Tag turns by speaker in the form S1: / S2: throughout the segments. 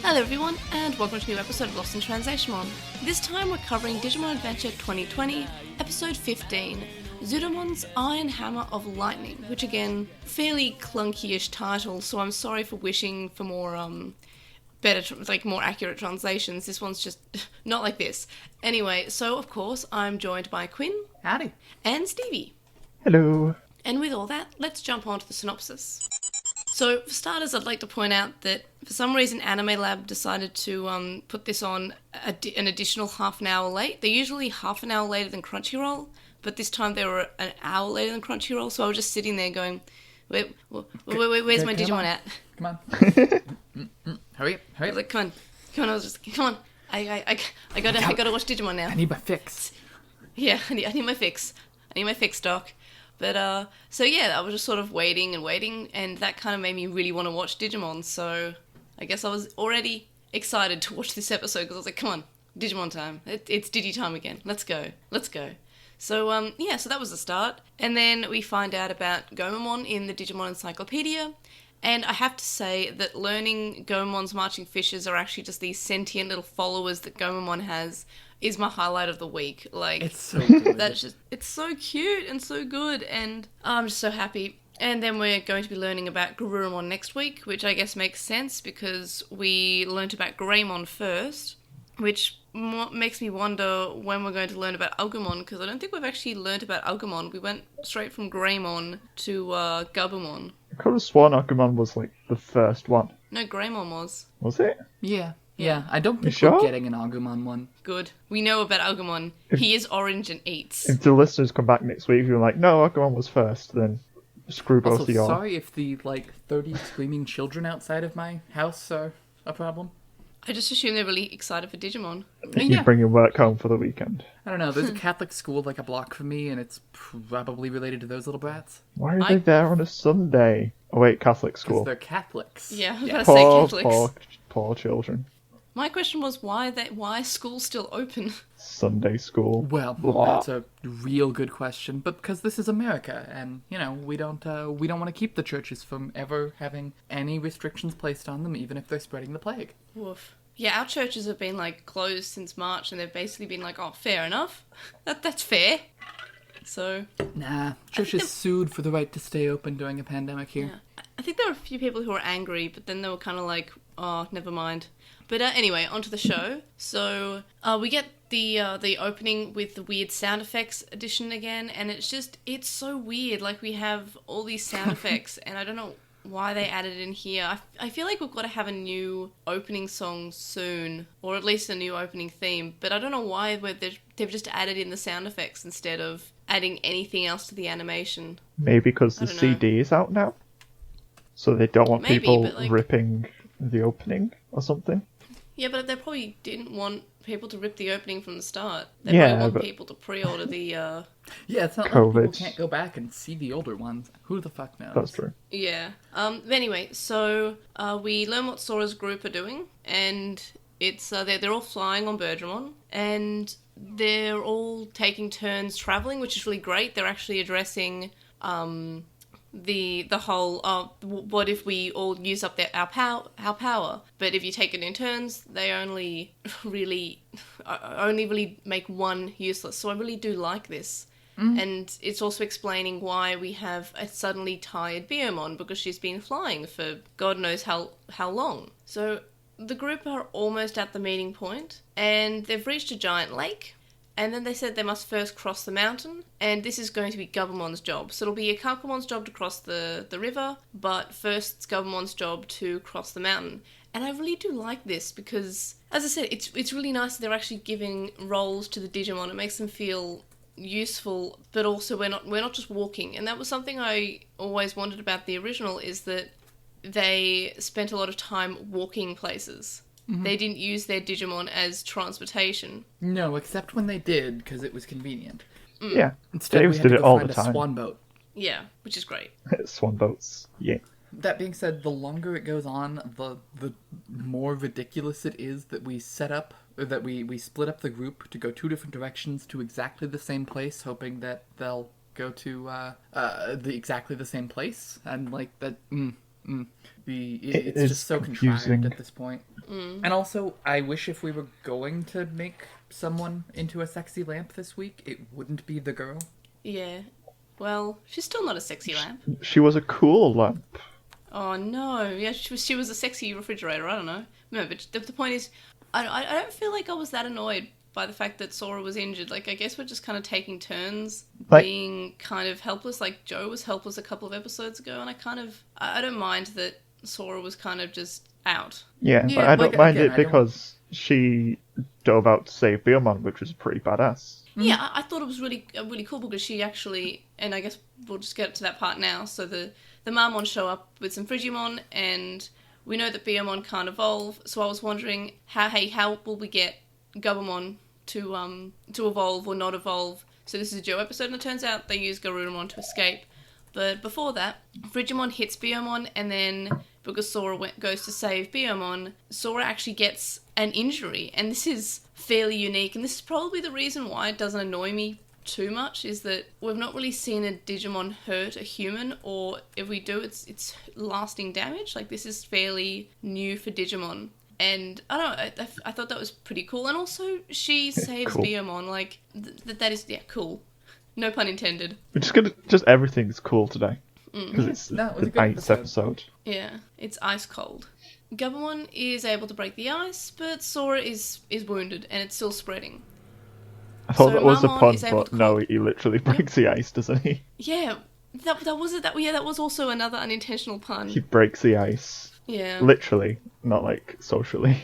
S1: Hello everyone, and welcome to a new episode of LostinTranslationmon. This time we're covering Digimon Adventure 2020, episode 15, Zudomon's Iron Hammer of Lightning, which again, fairly clunky-ish title, so I'm sorry for wishing for more, more accurate translations. This one's just not like this. Anyway, so of course, I'm joined by Quinn.
S2: Howdy.
S1: And Stevie.
S3: Hello.
S1: And with all that, let's jump on to the synopsis. So, for starters, I'd like to point out that for some reason Anime Lab decided to put this on an additional half an hour late. They're usually half an hour later than Crunchyroll, but this time they were an hour later than Crunchyroll, so I was just sitting there going, where's my Digimon at?
S2: Come on. Hurry up.
S1: I was like, come on, I gotta watch Digimon now.
S2: I need my fix.
S1: Yeah, I need my fix. I need my fix, Doc. But, so yeah, I was just sort of waiting, and that kind of made me really want to watch Digimon, so I guess I was already excited to watch this episode, because I was like, come on, Digimon time. It's Digi time again. Let's go. So, so that was the start, and then we find out about Gomamon in the Digimon Encyclopedia, and I have to say that learning Gomamon's marching fishes are actually just these sentient little followers that Gomamon has is my highlight of the week. Like,
S2: it's so good.
S1: It's so cute and so good, and I'm just so happy. And then we're going to be learning about Garurumon next week, which I guess makes sense because we learnt about Greymon first, which makes me wonder when we're going to learn about Agumon, because I don't think we've actually learnt about Agumon. We went straight from Greymon to Gabumon.
S3: I could have sworn Agumon was like the first one.
S1: No, Greymon was.
S3: Was it?
S2: Yeah, I don't think
S3: sure?
S2: we're getting an Agumon one.
S1: Good. We know about Agumon. He is orange and eats.
S3: If the listeners come back next week, you're like, no, Agumon was first, then screw both
S2: Also,
S3: of y'all.
S2: sorry if the, 30 screaming children outside of my house are a problem.
S1: I just assume they're really excited for Digimon.
S3: You bring your work home for the weekend.
S2: I don't know, there's a Catholic school like a block from me, and it's probably related to those little brats.
S3: Why are they there on a Sunday? Oh wait, Catholic
S2: Because
S3: school.
S2: they're Catholics.
S1: Yeah, I was going to say Catholics.
S3: Poor children.
S1: My question was why is school still open?
S3: Sunday school.
S2: Well,
S3: Blah.
S2: that's a real good question, but because this is America, and, we don't want to keep the churches from ever having any restrictions placed on them, even if they're spreading the plague.
S1: Woof. Yeah, our churches have been, closed since March, and they've basically been like, oh, fair enough. That's fair. So...
S2: Nah, churches sued for the right to stay open during a pandemic here.
S1: Yeah. I think there were a few people who were angry, but then they were kind of like, oh, never mind. But anyway, onto the show. So we get the opening with the weird sound effects edition again, and it's so weird. Like, we have all these sound effects, and I don't know why they added it in here. I feel like we've got to have a new opening song soon, or at least a new opening theme, but I don't know why they've just added in the sound effects instead of adding anything else to the animation.
S3: Maybe because the CD is out now? So they don't want people ripping the opening or something?
S1: Yeah, but they probably didn't want people to rip the opening from the start. They probably want people to pre-order the...
S2: Yeah, it's not
S3: COVID.
S2: like people can't go back and see the older ones. Who the fuck knows?
S3: That's true.
S1: Yeah. Anyway, so we learn what Sora's group are doing, and it's they're all flying on Birdramon, and they're all taking turns traveling, which is really great. They're actually addressing... the whole what if we all use up our power, but if you take it in turns, they only really make one useless. So I really do like this. And it's also explaining why we have a suddenly tired Biomon, because she's been flying for God knows how long. So the group are almost at the meeting point, and they've reached a giant lake. And then they said they must first cross the mountain, and this is going to be Gabumon's job. So it'll be Akakumon's job to cross the river, but first it's Gabumon's job to cross the mountain. And I really do like this because, as I said, it's really nice that they're actually giving roles to the Digimon. It makes them feel useful, but also we're not just walking. And that was something I always wondered about the original, is that they spent a lot of time walking places. They didn't use their Digimon as transportation.
S2: No, except when they did, because it was convenient.
S3: Yeah,
S2: Instead,
S3: Davis
S2: we had
S3: did
S2: to
S3: it
S2: go
S3: all
S2: find
S3: the time.
S2: a swan boat.
S1: Yeah, which is great.
S3: Swan boats, yeah.
S2: That being said, the longer it goes on, the more ridiculous it is that we set up, or that we split up the group to go two different directions to exactly the same place, hoping that they'll go to exactly the same place, and that. It's just so contrived at this point. And also, I wish if we were going to make someone into a sexy lamp this week, it wouldn't be the girl.
S1: Yeah. Well, she's still not a sexy lamp.
S3: She was a cool lamp.
S1: Oh no! Yeah, she was a sexy refrigerator. I don't know. No, but the point is, I don't feel like I was that annoyed by the fact that Sora was injured. Like, I guess we're just kind of taking turns being kind of helpless. Like, Joe was helpless a couple of episodes ago, and I don't mind that Sora was kind of just out.
S3: Yeah, but I don't mind it because she dove out to save Beomon, which was pretty badass.
S1: Yeah, I thought it was really cool because she actually, and I guess we'll just get to that part now. So the Marmon show up with some Frigimon, and we know that Beomon can't evolve. So I was wondering how will we get Gabumon to evolve or not evolve? So this is a Joe episode, and it turns out they use Garurumon to escape. But before that, Frigimon hits Beomon, and then because Sora goes to save Beomon, Sora actually gets an injury, and this is fairly unique, and this is probably the reason why it doesn't annoy me too much, is that we've not really seen a Digimon hurt a human, or if we do, it's lasting damage. Like, this is fairly new for Digimon. And I don't know, I thought that was pretty cool. And also, she saves cool. Beomon. Like, that is, yeah, cool. No pun intended.
S3: We're just everything's cool today. Because it's the ice episode.
S1: Yeah, it's ice cold. Gabumon is able to break the ice, but Sora is wounded, and it's still spreading.
S3: I thought that was a pun, but no, he literally breaks the ice, doesn't he?
S1: Yeah, that was it. That was also another unintentional pun.
S3: He breaks the ice.
S1: Yeah.
S3: Literally, not like socially.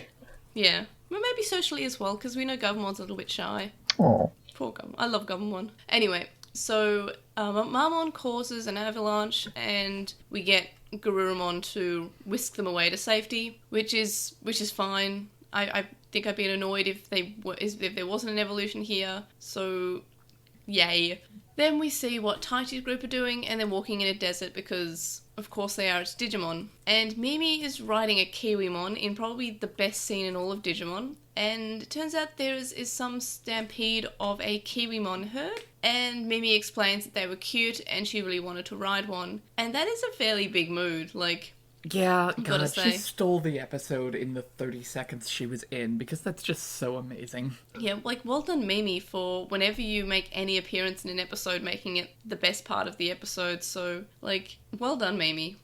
S1: Yeah. Well, maybe socially as well, because we know Gabumon's a little bit shy.
S3: Oh.
S1: Poor Gabumon. I love Gabumon. Anyway, so Marmon causes an avalanche, and we get Garurumon to whisk them away to safety, which is fine. I think I'd be annoyed if there wasn't an evolution here, so yay. Then we see what Taichi's group are doing, and they're walking in a desert because, of course they are, it's Digimon. And Mimi is riding a Kiwimon in probably the best scene in all of Digimon. And it turns out there is some stampede of a Kiwimon herd, and Mimi explains that they were cute and she really wanted to ride one. And that is a fairly big mood, like...
S2: Yeah, God, she stole the episode in the 30 seconds she was in, because that's just so amazing.
S1: Yeah, like, well done, Mimi, for whenever you make any appearance in an episode, making it the best part of the episode, so, like, well done, Mimi.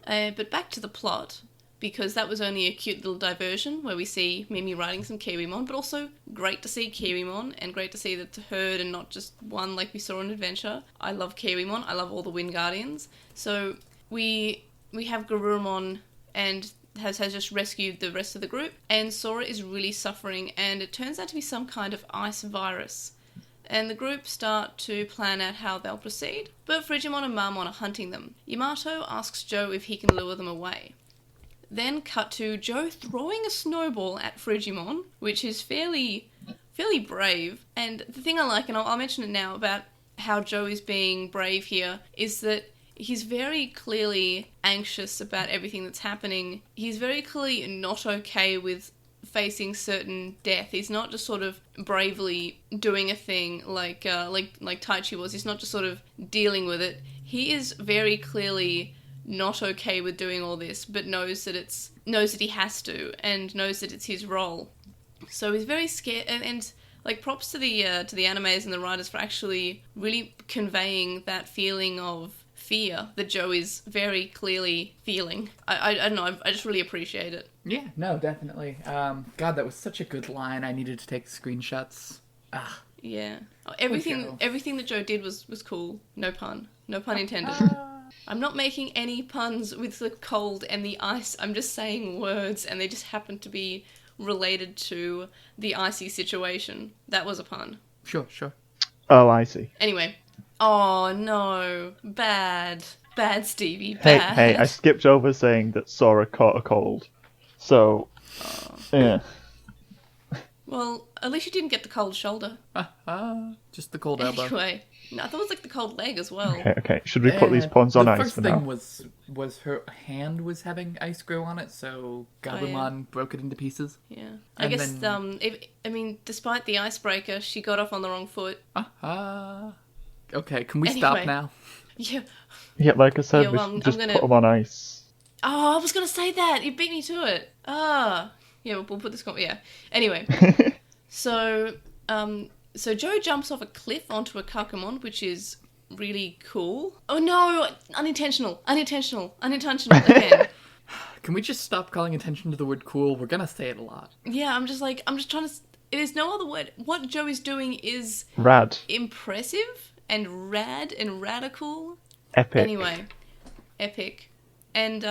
S1: But back to the plot, because that was only a cute little diversion where we see Mimi riding some Kiwimon, but also great to see Kiwimon, and great to see that it's a herd and not just one like we saw in Adventure. I love Kiwimon, I love all the Wind Guardians. So we have Garurumon and has just rescued the rest of the group, and Sora is really suffering, and it turns out to be some kind of ice virus. And the group start to plan out how they'll proceed, but Frigimon and Marmon are hunting them. Yamato asks Joe if he can lure them away. Then cut to Joe throwing a snowball at Frigimon, which is fairly brave. And the thing I like, and I'll mention it now, about how Joe is being brave here, is that he's very clearly anxious about everything that's happening. He's very clearly not okay with facing certain death. He's not just sort of bravely doing a thing like Taichi was. He's not just sort of dealing with it. He is very clearly not okay with doing all this, but knows that he has to, and knows that it's his role. So he's very scared, and like, props to the animators and the writers for actually really conveying that feeling of fear that Joe is very clearly feeling. I don't know, I just really appreciate it.
S2: Yeah, no, definitely. God, that was such a good line. I needed to take screenshots.
S1: Yeah. Everything that Joe did was cool. No pun intended. I'm not making any puns with the cold and the ice. I'm just saying words, and they just happen to be related to the icy situation. That was a pun.
S2: Sure.
S3: Oh, I see.
S1: Anyway. Oh, no. Bad, Stevie, bad.
S3: Hey, I skipped over saying that Sora caught a cold. So, yeah.
S1: Well, at least you didn't get the cold shoulder.
S2: Just the cold elbow.
S1: Anyway. No, I thought it was like the cold leg as well.
S3: Okay. Should we put these puns on ice for now?
S2: The first thing was her hand was having ice grow on it, so Gabumon broke it into pieces.
S1: Yeah. I guess, despite the icebreaker, she got off on the wrong foot.
S2: Okay, can we stop now?
S1: Yeah.
S3: Yeah, like I said, we should just put them on ice.
S1: Oh, I was going to say that. You beat me to it. Ah. Yeah, we'll put this... Yeah. Anyway. So Joe jumps off a cliff onto a Kakamon, which is really cool. Oh, no. Unintentional again.
S2: Can we just stop calling attention to the word cool? We're going to say it a lot.
S1: Yeah, I'm just trying to... There's no other word. What Joe is doing is...
S3: Rad.
S1: Impressive and rad and radical.
S3: Epic.
S1: Anyway. Epic. And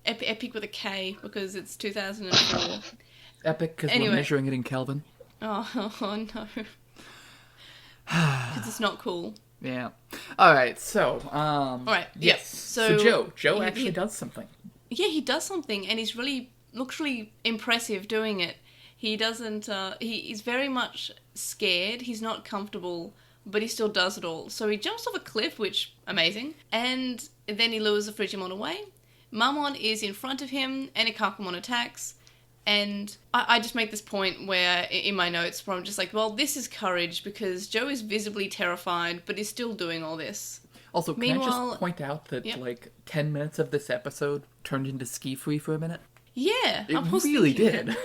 S1: epic with a K because it's 2004.
S2: Epic because we're measuring it in Kelvin.
S1: Oh no. Because it's not cool.
S2: Yeah. Alright, so,
S1: Alright,
S2: yes.
S1: Yeah.
S2: So Joe actually does something.
S1: Yeah, he does something, and looks really impressive doing it. He doesn't, he's very much scared, he's not comfortable, but he still does it all. So he jumps off a cliff, which, amazing, and then he lures the Frigimon away. Mamon is in front of him, and Ikakumon attacks, and I just make this point where, in my notes, where I'm just like, well, this is courage, because Joe is visibly terrified, but is still doing all this.
S2: Also, can I just point out that, 10 minutes of this episode turned into Ski Free for a minute?
S1: Yeah.
S2: It really did.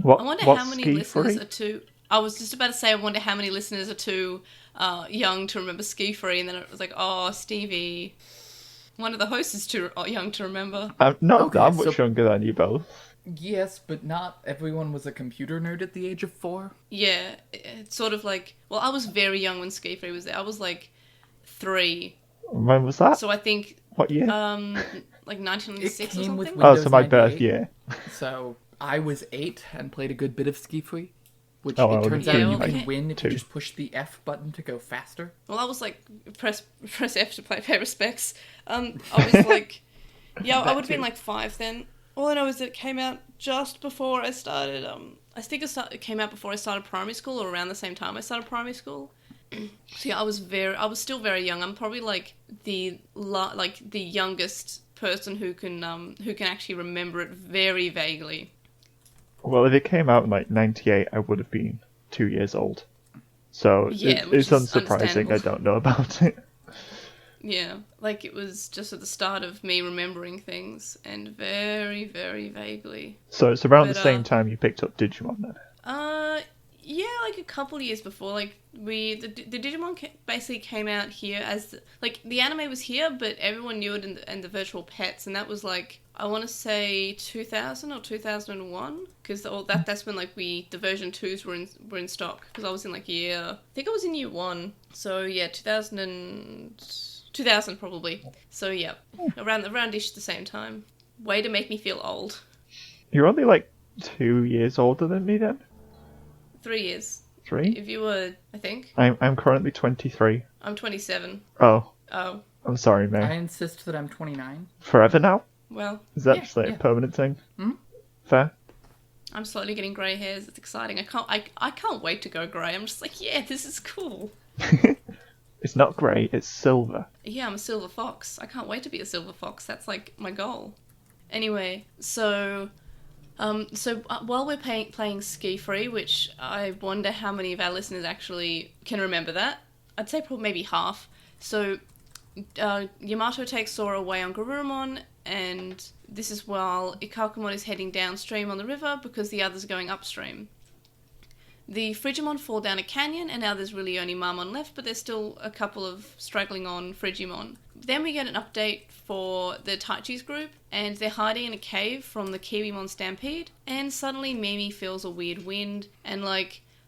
S3: What,
S1: I wonder how many listeners are too... I was just about to say, I wonder how many listeners are too young to remember Ski Free, and then it was like, oh, Stevie. One of the hosts is too young to remember.
S3: I'm not that much younger than you both.
S2: Yes, but not everyone was a computer nerd at the age of 4.
S1: Yeah, it's sort of like... Well, I was very young when Ski Free was there. I was like 3.
S3: When was that?
S1: So I think...
S3: What year?
S1: Like 1996 or something?
S2: With Windows
S3: so my
S2: 98.
S3: birth year.
S2: So I was 8 and played a good bit of Ski Free. Which
S3: it
S2: turns out you
S1: okay.
S2: can win if you just push the F button to go faster.
S1: Well, I was like, press F to pay respects. I was like... Yeah, I would have been like 5 then. All I know is that it came out just before I started... I think it came out before I started primary school, or around the same time I started primary school. So yeah, I was still very young. I'm probably like the youngest person who can actually remember it very vaguely.
S3: Well, if it came out in like 98, I would have been 2 years old. So it's unsurprising I don't know about it.
S1: Yeah, like it was just at the start of me remembering things, and very, very vaguely.
S3: So it's around the same time you picked up Digimon then?
S1: Yeah, like a couple of years before. Like the Digimon basically came out here as the anime was here, but everyone knew it in the virtual pets, and that was like I want to say 2000 or 2001, because that's when the version 2s were in stock. Because I was in I think I was in year 1. So yeah, 2000 probably. So yeah, around-ish the same time. Way to make me feel old.
S3: You're only 2 years older than me then?
S1: 3 years.
S3: 3?
S1: If you were, I think.
S3: I'm currently 23.
S1: I'm 27.
S3: Oh.
S1: Oh.
S3: I'm sorry, May.
S2: I insist that I'm 29.
S3: Forever now?
S1: Well.
S3: Is that just a permanent thing?
S2: Hmm?
S3: Fair.
S1: I'm slowly getting grey hairs. It's exciting. I can't wait to go grey. I'm just like, yeah, this is cool.
S3: It's not grey, it's silver.
S1: Yeah, I'm a silver fox. I can't wait to be a silver fox. That's my goal. Anyway, so while we're playing Ski Free, which I wonder how many of our listeners actually can remember that. I'd say probably maybe half. So Yamato takes Sora away on Garurumon, and this is while Ikakumon is heading downstream on the river because the others are going upstream. The Frigimon fall down a canyon, and now there's really only Mamon left, but there's still a couple of struggling on Frigimon. Then we get an update for the Taichi's group, and they're hiding in a cave from the Kiwimon stampede, and suddenly Mimi feels a weird wind, and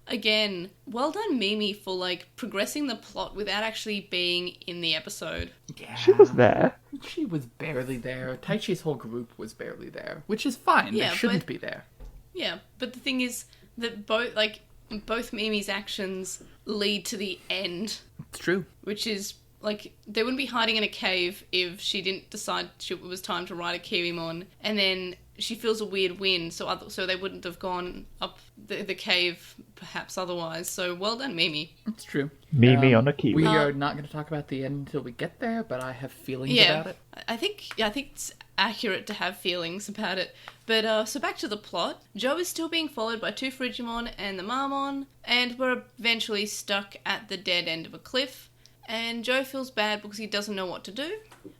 S1: again, well done Mimi for progressing the plot without actually being in the episode.
S2: Yeah.
S3: She was there.
S2: She was barely there. Taichi's whole group was barely there, which is fine.
S1: Yeah,
S2: they shouldn't be there.
S1: Yeah, but the thing is that both Mimi's actions lead to the end.
S2: It's true.
S1: Which is, they wouldn't be hiding in a cave if she didn't decide it was time to ride a Kiwimon, and then she feels a weird wind, so they wouldn't have gone up the cave perhaps otherwise. So well done, Mimi.
S2: It's true.
S3: Mimi on a Kiwi.
S2: We are not going to talk about the end until we get there, but I have feelings about it.
S1: I think it's accurate to have feelings about it. But, so back to the plot. Joe is still being followed by 2 Frigimon and the Mamon, and we're eventually stuck at the dead end of a cliff. And Joe feels bad because he doesn't know what to do.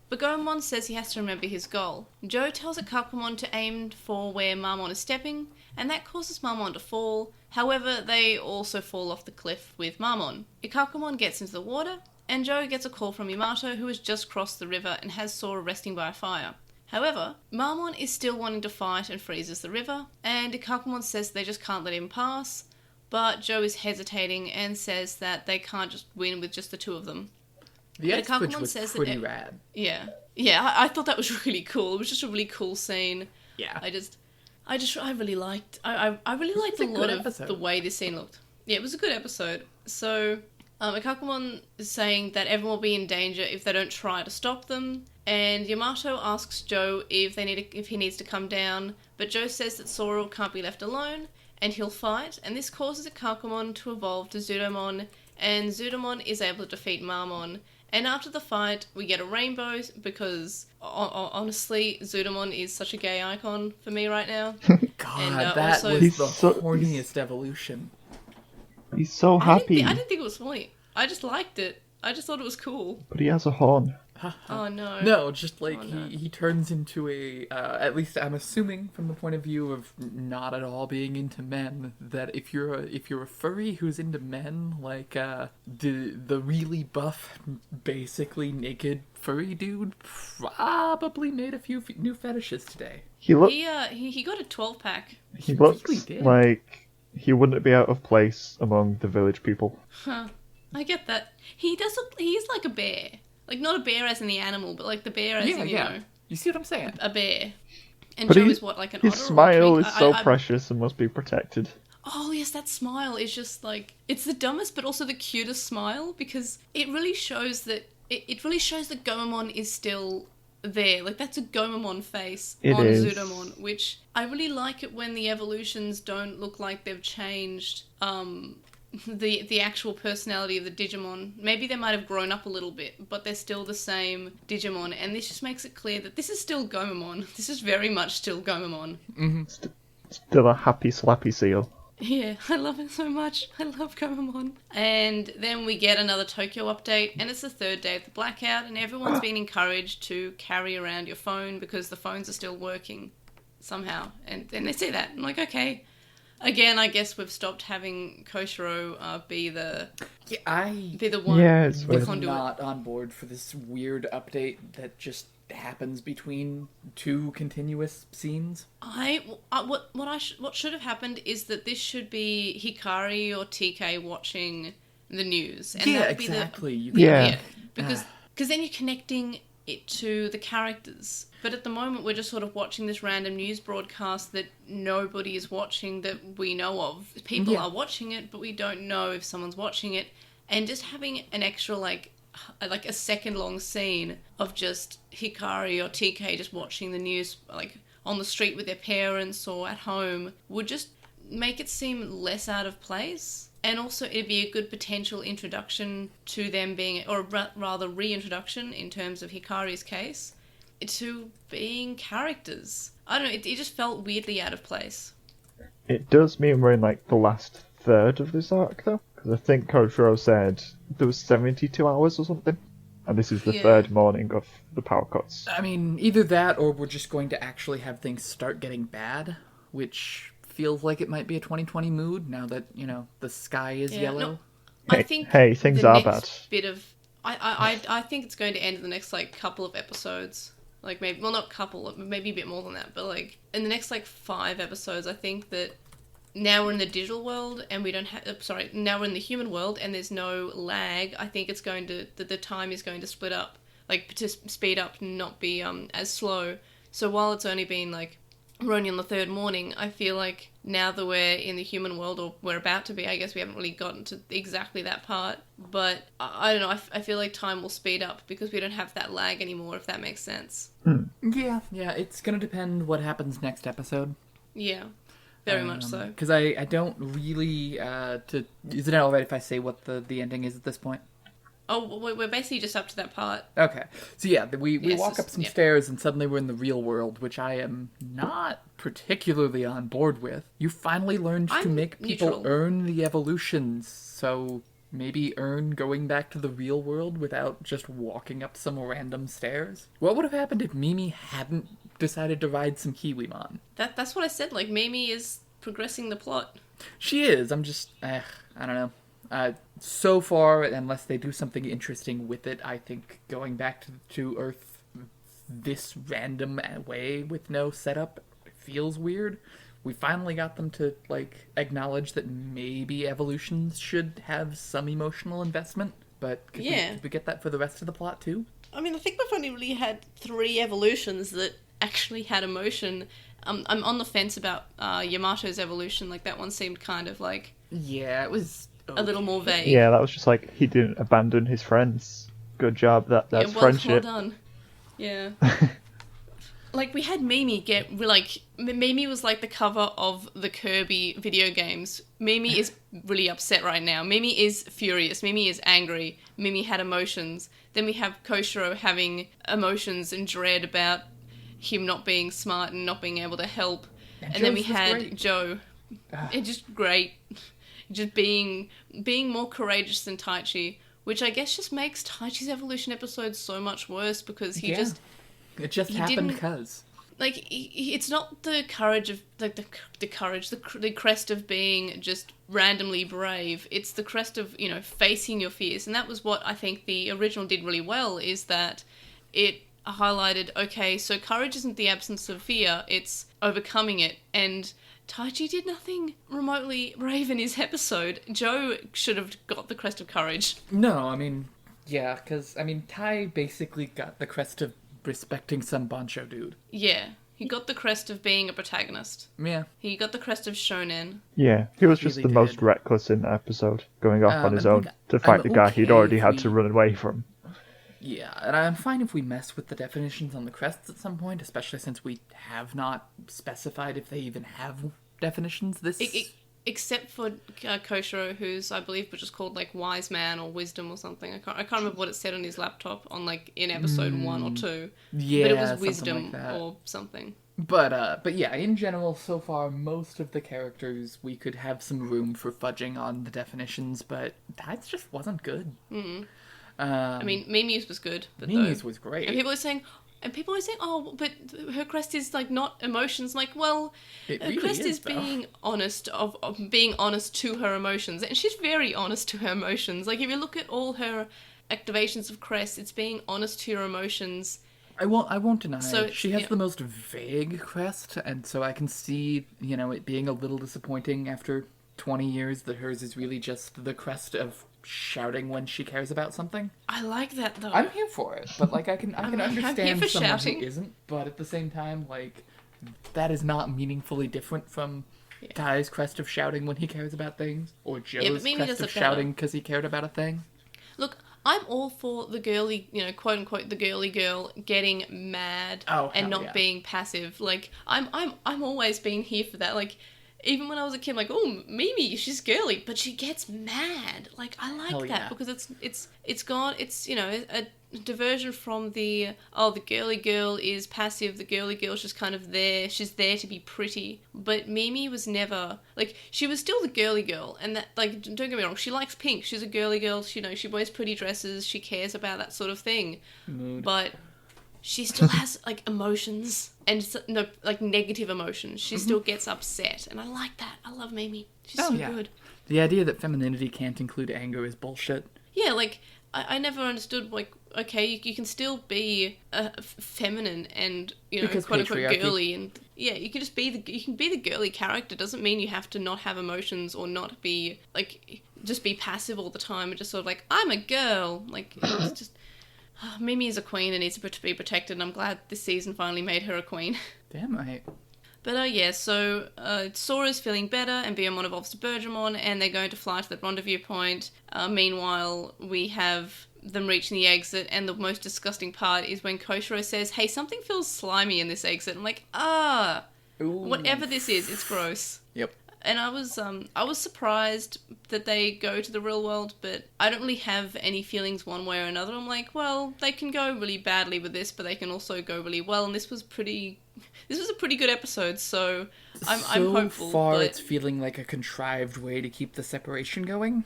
S1: But Goemon says he has to remember his goal. Joe tells Ikakumon to aim for where Marmon is stepping, and that causes Marmon to fall. However, they also fall off the cliff with Marmon. Ikakumon gets into the water, and Joe gets a call from Yamato, who has just crossed the river and has Sora resting by a fire. However, Marmon is still wanting to fight and freezes the river, and Ikakumon says they just can't let him pass, but Joe is hesitating and says that they can't just win with just the two of them.
S2: The X-Switch was pretty rad.
S1: Yeah. Yeah, I thought that was really cool. It was just a really cool scene.
S2: Yeah.
S1: I really liked a lot of the way this scene looked. Yeah, it was a good episode. So, Ikakumon is saying that everyone will be in danger if they don't try to stop them, and Yamato asks Joe if he needs to come down, but Joe says that Sora can't be left alone, and he'll fight, and this causes Ikakumon to evolve to Zudomon, and Zudomon is able to defeat Marmon. And after the fight, we get a rainbow because, honestly, Zudomon is such a gay icon for me right now.
S2: God,
S1: and,
S2: that
S1: also,
S2: was the horniest evolution.
S3: He's so happy.
S1: I didn't think it was funny. I just liked it. I just thought it was cool.
S3: But he has a horn.
S1: Oh no.
S2: No, just like he turns into a at least I'm assuming from the point of view of not at all being into men, that if you're a furry who's into men, like the really buff, basically naked furry dude probably made a few new fetishes today.
S1: He got a 12-pack.
S3: He looks
S2: really
S3: like he wouldn't be out of place among the village people.
S1: Huh. I get that. He does look. He's like a bear. Like, not a bear as in the animal, but like the bear as in, you know...
S2: You see what I'm saying?
S1: A bear. And
S3: But
S1: Joe is what, like an otter?
S3: His smile is so
S1: I
S3: precious and must be protected.
S1: Oh, yes, that smile is just like... It's the dumbest, but also the cutest smile, because it really shows that... It really shows that Goemon is still there. Like, that's a Goemon face on Zudomon, which I really like it when the evolutions don't look like they've changed... the actual personality of the Digimon. Maybe they might have grown up a little bit, but they're still the same Digimon, and this just makes it clear that this is still Goemon. This is very much still Goemon.
S2: Mm-hmm.
S3: Still a happy slappy seal.
S1: Yeah, I love it so much. I love Goemon. And then we get another Tokyo update, and it's the third day of the blackout, and everyone's been encouraged to carry around your phone because the phones are still working somehow. And then they say that. I'm like, okay. Again, I guess we've stopped having Koshiro be the one.
S3: Yeah,
S1: the
S2: was
S1: conduit.
S2: not on board for this weird update that just happens between two continuous scenes.
S1: What should have happened is that this should be Hikari or TK watching the news, and
S2: Yeah,
S1: that would
S2: exactly.
S1: be
S3: Yeah.
S1: because then you're connecting it to the characters. But at the moment, we're just sort of watching this random news broadcast that nobody is watching that we know of. People are watching it, but we don't know if someone's watching it. And just having an extra, like a second-long scene of just Hikari or TK just watching the news, like, on the street with their parents or at home, would just make it seem less out of place. And also, it'd be a good potential introduction to them being, or rather reintroduction in terms of Hikari's case, to being characters. I don't know, it just felt weirdly out of place.
S3: It does mean we're in like the last third of this arc though, because I think Koshiro said there was 72 hours or something, and this is the third morning of the power cuts.
S2: I mean, either that or we're just going to actually have things start getting bad, which feels like it might be a 2020 mood now that, you know, the sky is yellow.
S1: No,
S3: Hey,
S1: I think
S3: things
S1: the
S3: are
S1: next bit of... I think it's going to end in the next, like, couple of episodes. Like, maybe... Well, not couple, maybe a bit more than that. But, like, in the next, like, 5 episodes, I think that now we're in the digital world and we don't have... now we're in the human world and there's no lag. I think it's going to... The time is going to split up. Like, to speed up and not be as slow. So while it's only been, like... We're only on the third morning, I feel like now that we're in the human world, or we're about to be, I guess we haven't really gotten to exactly that part, but I don't know, I feel like time will speed up because we don't have that lag anymore, if that makes sense.
S2: Yeah, it's gonna depend what happens next episode.
S1: Yeah, very much so.
S2: Because I don't really, is it alright if I say what the ending is at this point?
S1: Oh, we're basically just up to that part.
S2: Okay. So yeah, we walk up some stairs and suddenly we're in the real world, which I am not particularly on board with. You finally learned to make people earn the evolutions, so maybe earn going back to the real world without just walking up some random stairs? What would have happened if Mimi hadn't decided to ride some Kiwimon?
S1: That's what I said. Like, Mimi is progressing the plot.
S2: She is. I'm just, I don't know. So far, unless they do something interesting with it, I think going back to Earth this random way with no setup feels weird. We finally got them to, like, acknowledge that maybe Evolutions should have some emotional investment, but could we get that for the rest of the plot, too?
S1: I mean, I think we've only really had 3 evolutions that actually had emotion. I'm on the fence about Yamato's evolution. Like, that one seemed kind of like...
S2: Yeah, it was...
S1: a little more vague.
S3: Yeah, that was just like, he didn't abandon his friends. Good job, that's friendship.
S1: Well done. Yeah. Like, we had Mimi Mimi was like the cover of the Kirby video games. Mimi is really upset right now. Mimi is furious. Mimi is angry. Mimi had emotions. Then we have Koshiro having emotions and dread about him not being smart and not being able to help. And then we had Joe. And just great. Just being more courageous than Taichi, which I guess just makes Taichi's evolution episode so much worse because it just
S2: happened because
S1: it's not the courage of the crest of being just randomly brave. It's the crest of facing your fears, and that was what I think the original did really well. Is that it highlighted, okay, so courage isn't the absence of fear; it's overcoming it. And Taichi did nothing remotely brave in his episode. Joe should have got the crest of courage.
S2: No, I mean, yeah, because, Tai basically got the crest of respecting some bancho dude.
S1: Yeah, he got the crest of being a protagonist.
S2: Yeah.
S1: He got the crest of shonen.
S3: Yeah, he was just the most reckless in that episode, going off on his own to fight the guy he'd already had to run away from.
S2: Yeah, and I'm fine if we mess with the definitions on the crests at some point, especially since we have not specified if they even have definitions.
S1: Except for Koshiro, who's, I believe, was just called, like, Wise Man or Wisdom or something. I can't remember what it said on his laptop on, like, in episode 1 or 2.
S2: Yeah,
S1: but it was Wisdom
S2: like
S1: or something.
S2: But yeah, in general, so far, most of the characters, we could have some room for fudging on the definitions, but that just wasn't good.
S1: I mean, Mimi's was good. But
S2: Mimi's was great.
S1: And people were saying, oh, but her crest is, like, not emotions. Like, well,
S2: it
S1: her
S2: really
S1: crest is
S2: though.
S1: being honest, of being honest to her emotions. And she's very honest to her emotions. Like, if you look at all her activations of crest, it's being honest to your emotions.
S2: I won't deny
S1: So
S2: she has the most vague crest, and so I can see, it being a little disappointing after 20 years that hers is really just the crest of shouting when she cares about something.
S1: I like that, though.
S2: I'm here for it, but like I can understand
S1: for
S2: someone
S1: shouting.
S2: who isn't, but at the same time, like, that is not meaningfully different from Ty's crest of shouting when he cares about things, or Joe's crest of shouting because he cared about a thing.
S1: Look, I'm all for the girly, quote unquote, the girly girl getting mad and not being passive. Like, I'm always been here for that. Like, even when I was a kid, I'm like, oh, Mimi, she's girly, but she gets mad. Like, I like that because it's gone. It's a diversion from the girly girl is passive. The girly girl's just kind of there. She's there to be pretty. But Mimi was never like, she was still the girly girl, and that, like, don't get me wrong, she likes pink. She's a girly girl. She wears pretty dresses. She cares about that sort of thing. But she still has, like, emotions, and no, like, negative emotions. She still gets upset, and I like that. I love Mimi. She's good.
S2: The idea that femininity can't include anger is bullshit.
S1: Yeah, like, I never understood, like, okay, you can still be feminine and, quote unquote girly, and you can just be the girly character. Doesn't mean you have to not have emotions or not be, like, just be passive all the time and just sort of like, I'm a girl. Like, it's just... Mimi is a queen and needs to be protected, and I'm glad this season finally made her a queen.
S2: Damn right.
S1: But so Sora's feeling better, and Biyomon evolves to Bergermon, and they're going to fly to the rendezvous point. Meanwhile, we have them reaching the exit, and the most disgusting part is when Koshiro says, hey, something feels slimy in this exit. I'm like, whatever this is, it's gross.
S2: Yep.
S1: And I was surprised that they go to the real world, but I don't really have any feelings one way or another. I'm like, well, they can go really badly with this, but they can also go really well. And this was a pretty good episode, so I'm hopeful.
S2: So far, it's feeling like a contrived way to keep the separation going.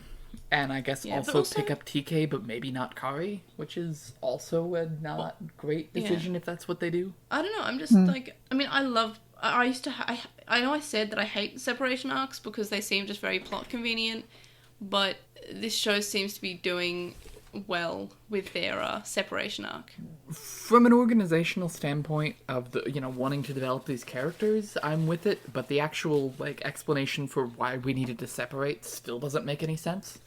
S2: And I guess
S1: Yeah, but
S2: also pick up TK, but maybe not Kari, which is also a not great decision if that's what they do.
S1: I don't know. I'm just like, I mean, I used to, I know I said that I hate separation arcs because they seem just very plot convenient, but this show seems to be doing well with their separation arc.
S2: From an organizational standpoint of the, wanting to develop these characters, I'm with it, but the actual, explanation for why we needed to separate still doesn't make any sense.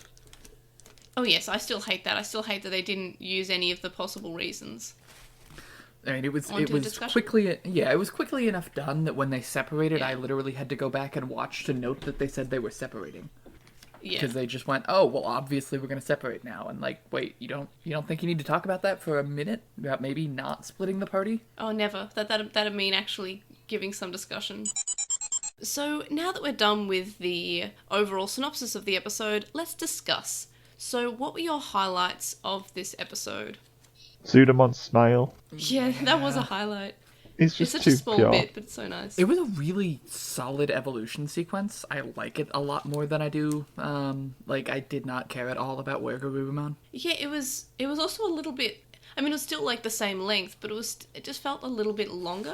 S1: Oh yes, I still hate that. I still hate that they didn't use any of the possible reasons.
S2: I mean, it was quickly enough done that when they separated, I literally had to go back and watch to note that they said they were separating.
S1: Yeah.
S2: Because they just went, oh, well, obviously we're going to separate now. And wait, you don't think you need to talk about that for a minute? About maybe not splitting the party?
S1: Oh, never. That'd mean actually giving some discussion. So now that we're done with the overall synopsis of the episode, let's discuss. So what were your highlights of this episode?
S3: Zudomon's smile.
S1: Yeah, that was a highlight.
S3: It's just
S1: such
S3: too
S1: a small
S3: pure.
S1: bit, but it's so nice.
S2: It was a really solid evolution sequence. I like it a lot more than I do. I did not care at all about Wergarurumon.
S1: Yeah, it was also a little bit... I mean, it was still the same length, but it just felt a little bit longer.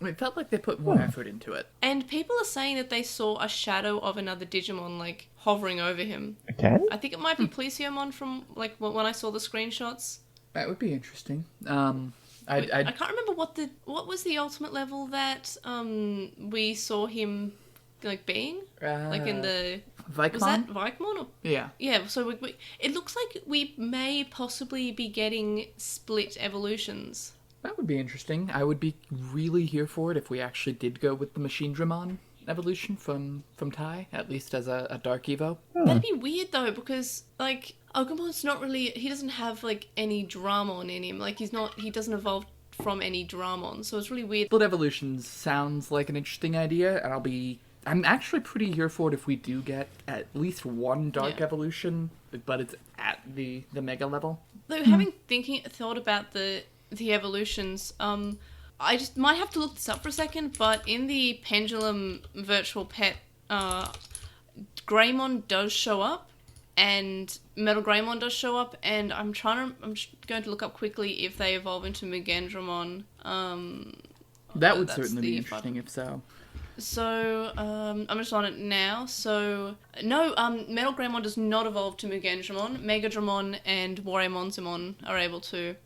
S2: It felt like they put more effort into it.
S1: And people are saying that they saw a shadow of another Digimon, hovering over him.
S3: Again?
S1: I think it might be Plesiomon from, when I saw the screenshots.
S2: That would be interesting.
S1: I can't remember what was the ultimate level that we saw him being in the
S2: Vikemon?
S1: Was that Vikemon? Or...
S2: Yeah.
S1: Yeah. So it looks like we may possibly be getting split evolutions.
S2: That would be interesting. I would be really here for it if we actually did go with the Machine Dramon evolution from Tai, at least as a Dark Evo.
S1: That'd be weird though, because Ogumon's not really... He doesn't have any Dramon in him. He doesn't evolve from any Dramon, so it's really weird.
S2: Split evolutions sounds like an interesting idea, and I'm actually pretty here for it if we do get at least one Dark evolution, but it's at the Mega level.
S1: Though thought about the evolutions, I just might have to look this up for a second, but in the Pendulum Virtual Pet, Greymon does show up, and Metal Greymon does show up, and I'm going to look up quickly if they evolve into Mugendramon.
S2: That would certainly be interesting if so.
S1: So, I'm just on it now. So, no, Metal Greymon does not evolve to Mugendramon. Megadramon and Waremonzamon are able to.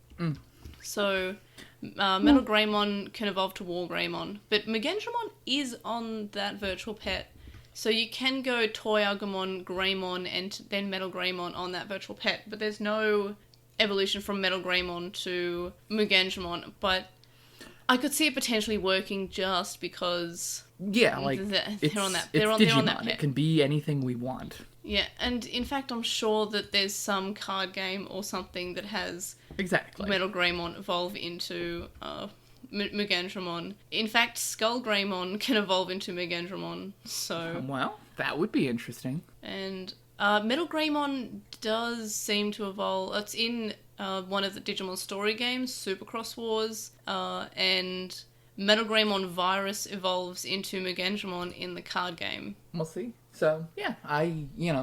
S1: So, Metal Greymon can evolve to War Greymon. But Mugendramon is on that virtual pet. So you can go Toy Agumon, Greymon, and then Metal Greymon on that virtual pet. But there's no evolution from Metal Greymon to Mugendramon. But I could see it potentially working just because...
S2: Yeah,
S1: they're on that
S2: Digimon.
S1: pet.
S2: It can be anything we want.
S1: Yeah, and in fact, I'm sure that there's some card game or something that has Metal Greymon evolve into Mugendramon. In fact, Skull Greymon can evolve into Mugendramon. So
S2: well, that would be interesting.
S1: And Metal Greymon does seem to evolve. It's in one of the Digimon story games, Supercross Wars, and Metal Greymon Virus evolves into Mugendramon in the card game.
S2: We'll see. So, yeah,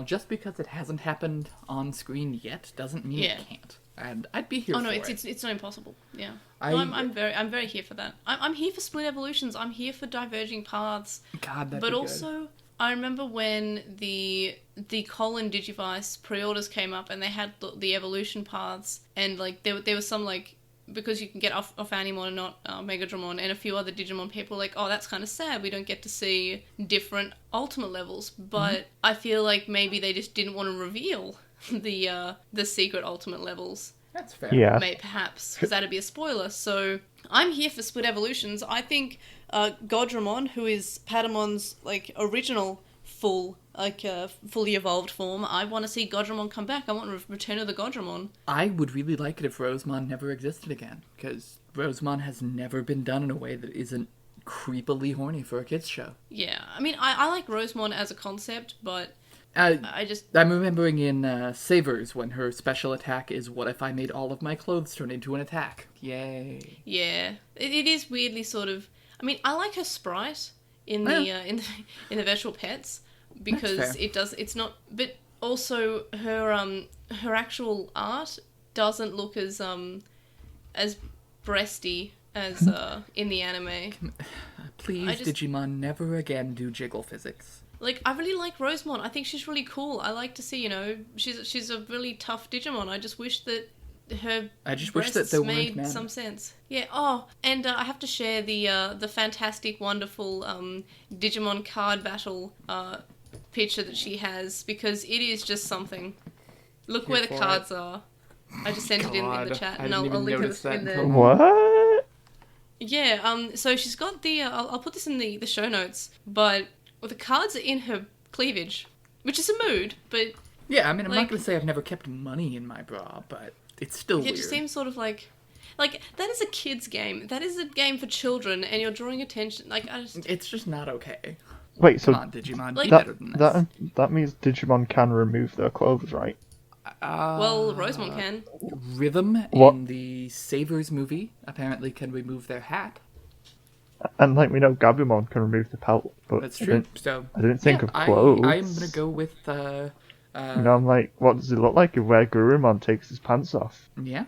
S2: just because it hasn't happened on screen yet doesn't mean it can't. And I'd be here for it.
S1: It's not impossible. Yeah. I'm very here for that. I'm here for split evolutions. I'm here for diverging paths.
S2: God, that'd
S1: But
S2: be
S1: also,
S2: good.
S1: I remember when the Colin Digivice pre-orders came up and they had the evolution paths, and there was some because you can get off Animon and not Megadramon, and a few other Digimon people were like, oh, that's kind of sad, we don't get to see different ultimate levels. But I feel like maybe they just didn't want to reveal the secret ultimate levels.
S2: That's fair.
S3: Yeah.
S1: Perhaps, because that'd be a spoiler. So I'm here for split evolutions. I think Godramon, who is Patamon's original fully evolved form, I want to see Godramon come back. I want Return of the Godramon.
S2: I would really like it if Rosemon never existed again, because Rosemon has never been done in a way that isn't creepily horny for a kids show.
S1: Yeah, I mean, I like Rosemon as a concept, but I'm
S2: remembering in Savers when her special attack is, what if I made all of my clothes turn into an attack? Yay.
S1: Yeah, it is weirdly sort of... I mean, I like her sprite in the virtual pets, because it's not... But also her actual art doesn't look as breasty as in the anime.
S2: Please, Digimon, never again do jiggle physics.
S1: Like, I really like Rosemont. I think she's really cool. I like to see, you know, she's a really tough Digimon. I just wish that her
S2: wish that there
S1: made
S2: weren't men.
S1: some sense. Yeah. Oh, and I have to share the fantastic, wonderful Digimon card battle picture that she has, because it is just something. Look where the cards are. I just sent it in the chat, and I'll link it in the...
S3: What?
S1: Yeah. So she's got the. I'll put this in the show notes, but the cards are in her cleavage, which is a mood, but.
S2: Yeah, I mean, I'm not going to say I've never kept money in my bra, but it's still weird.
S1: It just seems sort of like, that is a kid's game. That is a game for children, and you're drawing attention. Like,
S2: it's just not okay.
S3: Wait, so
S2: come on, Digimon, be better than this.
S3: That means Digimon can remove their clothes, right?
S1: Well, Rosemont can.
S2: Rhythm in the Savers movie apparently can remove their hat.
S3: And like we know, Gabumon can remove the pelt, but
S2: That's true.
S3: I didn't think of clothes.
S2: I'm gonna go with.
S3: I'm like, what does it look like if where Gurumon takes his pants off?
S2: Yeah.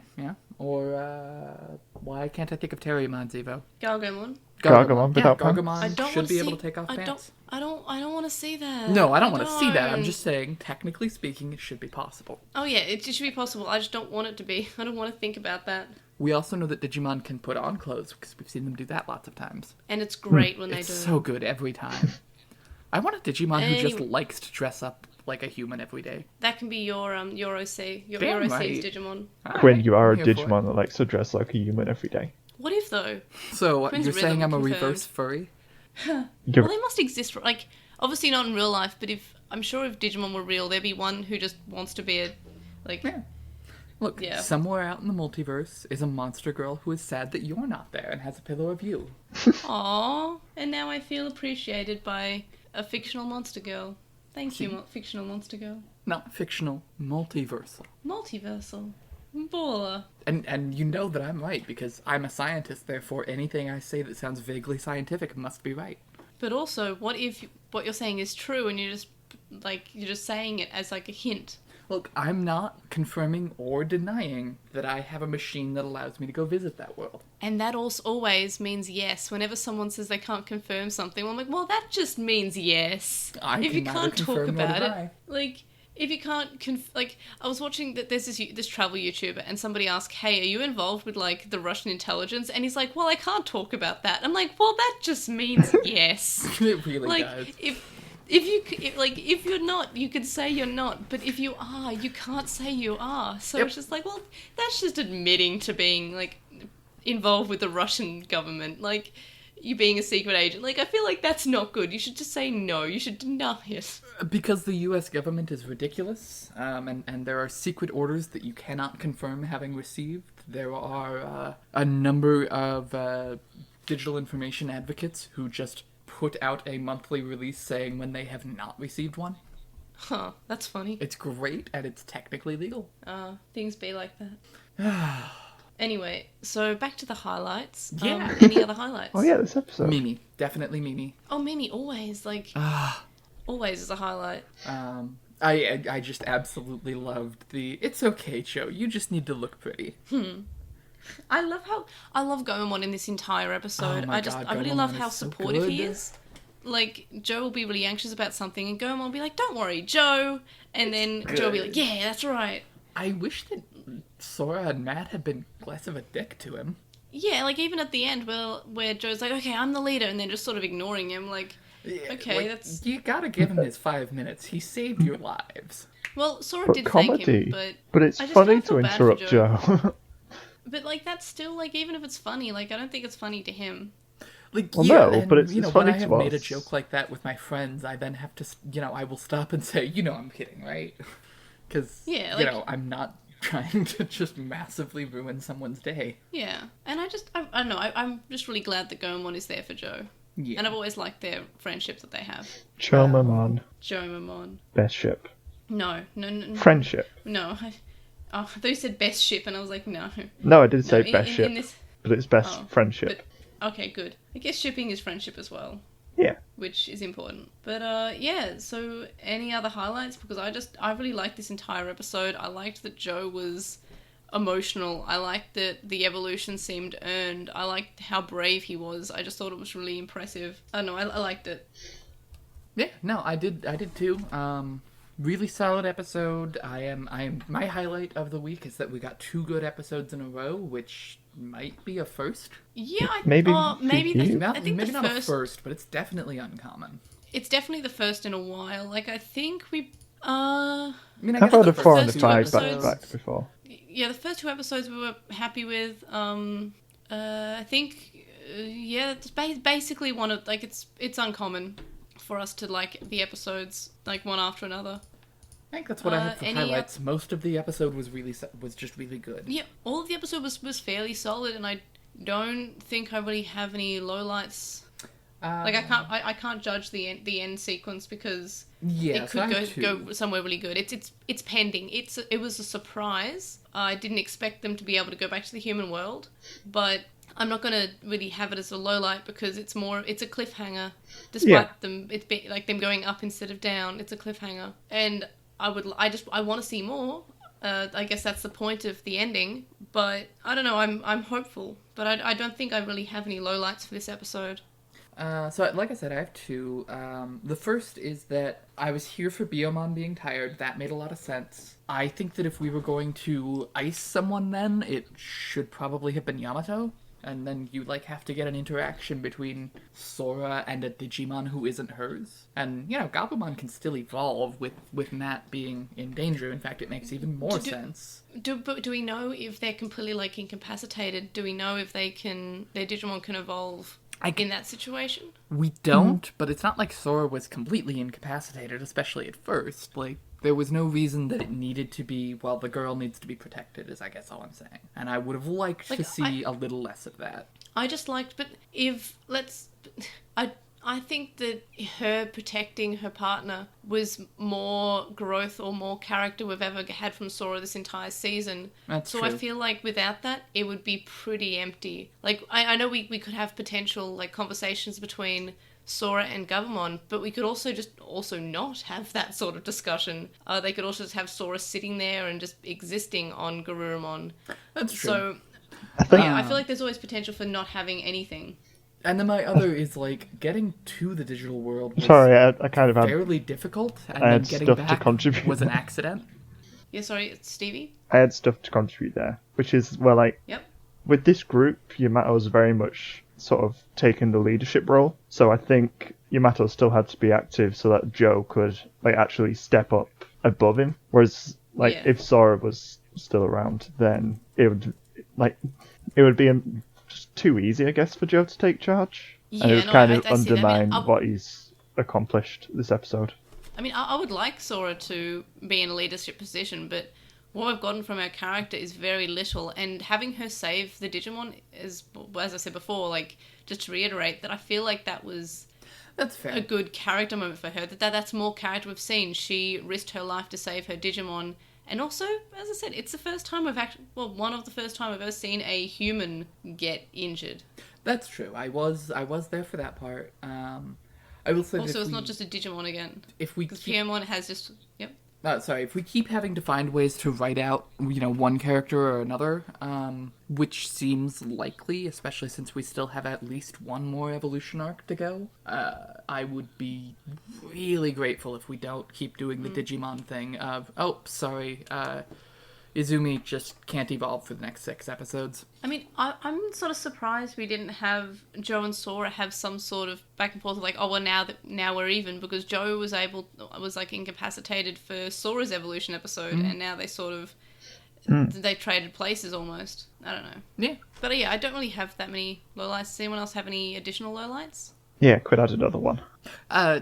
S2: Or why can't I think of Terriermon's Evo?
S1: Gargomon.
S3: Gargomon without pants.
S2: Gargomon should be able to take off pants.
S1: I don't want to see that.
S2: No, I don't want to see that. I'm just saying, technically speaking, it should be possible.
S1: Oh yeah, it should be possible. I just don't want it to be. I don't want to think about that.
S2: We also know that Digimon can put on clothes, because we've seen them do that lots of times.
S1: And it's great when they do.
S2: It's so good every time. I want a Digimon who just likes to dress up like a human every day.
S1: That can be your OC, your
S2: Damn
S1: OC's
S2: right.
S1: Digimon.
S3: Quinn, you are a Digimon that likes to dress like a human every day.
S1: What if though?
S2: So
S1: Quinn's
S2: you're saying I'm a
S1: confirmed.
S2: reverse furry?
S1: Well, they must exist. Like, obviously not in real life, but I'm sure if Digimon were real, there'd be one who just wants to be
S2: Yeah. Look, somewhere out in the multiverse is a monster girl who is sad that you're not there and has a pillow of you.
S1: Aww, and now I feel appreciated by a fictional monster girl. Thank you, fictional monster girl.
S2: Not fictional, multiversal.
S1: Multiversal. Baller.
S2: And you know that I'm right, because I'm a scientist, therefore anything I say that sounds vaguely scientific must be right.
S1: But also, what if what you're saying is true and you're just saying it as like a hint?
S2: Look, I'm not confirming or denying that I have a machine that allows me to go visit that world.
S1: And that also always means yes. Whenever someone says they can't confirm something, I'm like, well, that just means yes. If you can't talk about it, like, if you can't I was watching that there's this travel YouTuber, and somebody asked, "Hey, are you involved with like the Russian intelligence?" And he's like, "Well, I can't talk about that." I'm like, "Well, that just means yes."
S2: It really does.
S1: If you're not, you could say you're not, but if you are, you can't say you are. So It's just like, well, that's just admitting to being like involved with the Russian government, like you being a secret agent. Like, I feel like that's not good. You should just say no. You should deny it.
S2: Because the U.S. government is ridiculous, and there are secret orders that you cannot confirm having received. There are a number of digital information advocates who just put out a monthly release saying when they have not received one.
S1: Huh, that's funny.
S2: It's great, and it's technically legal.
S1: Things be like that. Anyway, so back to the highlights.
S2: Yeah.
S1: Any other highlights?
S3: Oh yeah, this episode.
S2: Mimi. Definitely Mimi.
S1: Oh, Mimi, always. Like, always is a highlight.
S2: I just absolutely loved the, "It's okay, Joe, you just need to look pretty."
S1: I love Gomamon in this entire episode.
S2: Oh my God,
S1: I really
S2: Gomamon
S1: love how
S2: is so
S1: supportive
S2: good.
S1: he is. Like, Joe will be really anxious about something, and Gomamon will be like, "Don't worry, Joe." And then Joe will be like, "Yeah, that's right."
S2: I wish that Sora and Matt had been less of a dick to him.
S1: Yeah, like even at the end where Joe's like, "Okay, I'm the leader," and then just sort of ignoring him, like, okay, that's...
S2: You gotta give him his 5 minutes. He saved your lives.
S1: Well, Sora
S3: But
S1: did
S3: comedy.
S1: thank him,
S3: but it's funny to interrupt Joe.
S1: But, like, that's still, like, even if it's funny, like, I don't think it's funny to him.
S2: Like,
S3: Well,
S2: yeah,
S3: no,
S2: and,
S3: but it's
S2: when
S3: funny
S2: I have
S3: to
S2: made a
S3: us.
S2: joke like that with my friends, I then have to, I will stop and say, I'm kidding, right? Because,
S1: Yeah, like...
S2: I'm not trying to just massively ruin someone's day.
S1: Yeah, and I don't know, I'm just really glad that Gomamon is there for Joe.
S2: Yeah.
S1: And I've always liked their friendship that they have.
S3: Chomamon.
S1: Jomamon.
S3: Best ship.
S1: No.
S3: Friendship.
S1: No, I thought you said best ship, and I was like, no.
S3: No, I did say best ship,
S1: this...
S3: but it's best friendship.
S1: But, okay, good. I guess shipping is friendship as well.
S3: Yeah.
S1: which is important. But yeah, so any other highlights? Because I really liked this entire episode. I liked that Joe was emotional. I liked that the evolution seemed earned. I liked how brave he was. I just thought it was really impressive. I don't know, I liked it.
S2: Yeah, no, I did too. Really solid episode. My highlight of the week is that we got 2 good episodes in a row, which might be a first.
S1: Yeah,
S3: Maybe
S1: maybe
S3: for you?
S1: I think
S2: maybe
S1: the
S2: not
S1: first.
S2: a first, but it's definitely uncommon.
S1: It's definitely the first in a while. Like, I think we.
S2: I mean, I
S3: I've
S2: guess
S3: had a
S2: the
S3: 4 and a
S1: first two
S3: 5 back to
S1: episodes-
S3: back before.
S1: Yeah, the first 2 episodes we were happy with. I think. Yeah, it's basically one of like it's uncommon for us to like the episodes like one after another.
S2: I think that's what I had for
S1: any
S2: highlights. Most of the episode was just really good.
S1: Yeah, all of the episode was fairly solid, and I don't think I really have any lowlights. Like I can't judge the end sequence because
S2: Yeah,
S1: it
S2: so I
S1: could
S2: have 2.
S1: go somewhere really good. It's pending. It was a surprise. I didn't expect them to be able to go back to the human world, but I'm not gonna really have it as a lowlight because it's a cliffhanger. Despite them them going up instead of down, it's a cliffhanger, and I want to see more. I guess that's the point of the ending, but I don't know. I'm hopeful, but I don't think I really have any lowlights for this episode.
S2: So, like I said, I have 2. The first is that I was here for Biomon being tired. That made a lot of sense. I think that if we were going to ice someone then, it should probably have been Yamato. And then you, have to get an interaction between Sora and a Digimon who isn't hers. And, Gabumon can still evolve with Matt being in danger. In fact, it makes even more sense.
S1: But do we know if they're completely, incapacitated? Do we know if their Digimon can evolve in that situation?
S2: We don't, but it's not like Sora was completely incapacitated, especially at first. There was no reason that it needed to be, well, the girl needs to be protected, is I guess all I'm saying. And I would have liked to see a little less of that.
S1: I just liked, but I think that her protecting her partner was more growth or more character we've ever had from Sora this entire season.
S2: That's
S1: so
S2: true.
S1: I feel like without that, it would be pretty empty. I know we could have potential, conversations between Sora and Gabumon, but we could also not have that sort of discussion. They could also just have Sora sitting there and just existing on Garurumon.
S2: That's true.
S1: So,
S3: I think
S1: I feel like there's always potential for not having anything.
S2: And then my other is, getting to the digital world was
S3: sorry, I kind of had
S2: fairly difficult, and
S3: I
S2: then
S3: had
S2: getting
S3: stuff to
S2: back
S3: contribute.
S2: was an accident.
S1: Yeah, sorry, it's Stevie?
S3: I had stuff to contribute there, which is
S1: Yep.
S3: with this group, Yamato was very much sort of taking the leadership role. So I think Yamato still had to be active so that Joe could actually step up above him. Whereas if Sora was still around, then it would be just too easy, I guess, for Joe to take charge.
S1: Yeah,
S3: and it would
S1: no,
S3: kind
S1: I
S3: of
S1: see that. I mean,
S3: undermine what he's accomplished this episode.
S1: I mean, I would like Sora to be in a leadership position, but what we've gotten from her character is very little, and having her save the Digimon is, as I said before, just to reiterate, that I feel like that was
S2: That's fair.
S1: a good character moment for her. That's more character we've seen. She risked her life to save her Digimon, and also, as I said, it's the first time one of the first time I've ever seen a human get injured.
S2: That's true. I was there for that part. I will say
S1: Also, it's not just a Digimon again.
S2: If we
S1: Because Piemon has just... Yep.
S2: If we keep having to find ways to write out, one character or another, which seems likely, especially since we still have at least one more evolution arc to go, I would be really grateful if we don't keep doing the Digimon thing of, Izumi just can't evolve for the next 6 episodes.
S1: I mean, I'm sort of surprised we didn't have Joe and Sora have some sort of back and forth of now we're even, because Joe was incapacitated for Sora's evolution episode, and now they sort of they traded places almost. I don't know.
S2: Yeah.
S1: But yeah, I don't really have that many lowlights. Does anyone else have any additional lowlights?
S3: Yeah, could add another one.
S1: yeah?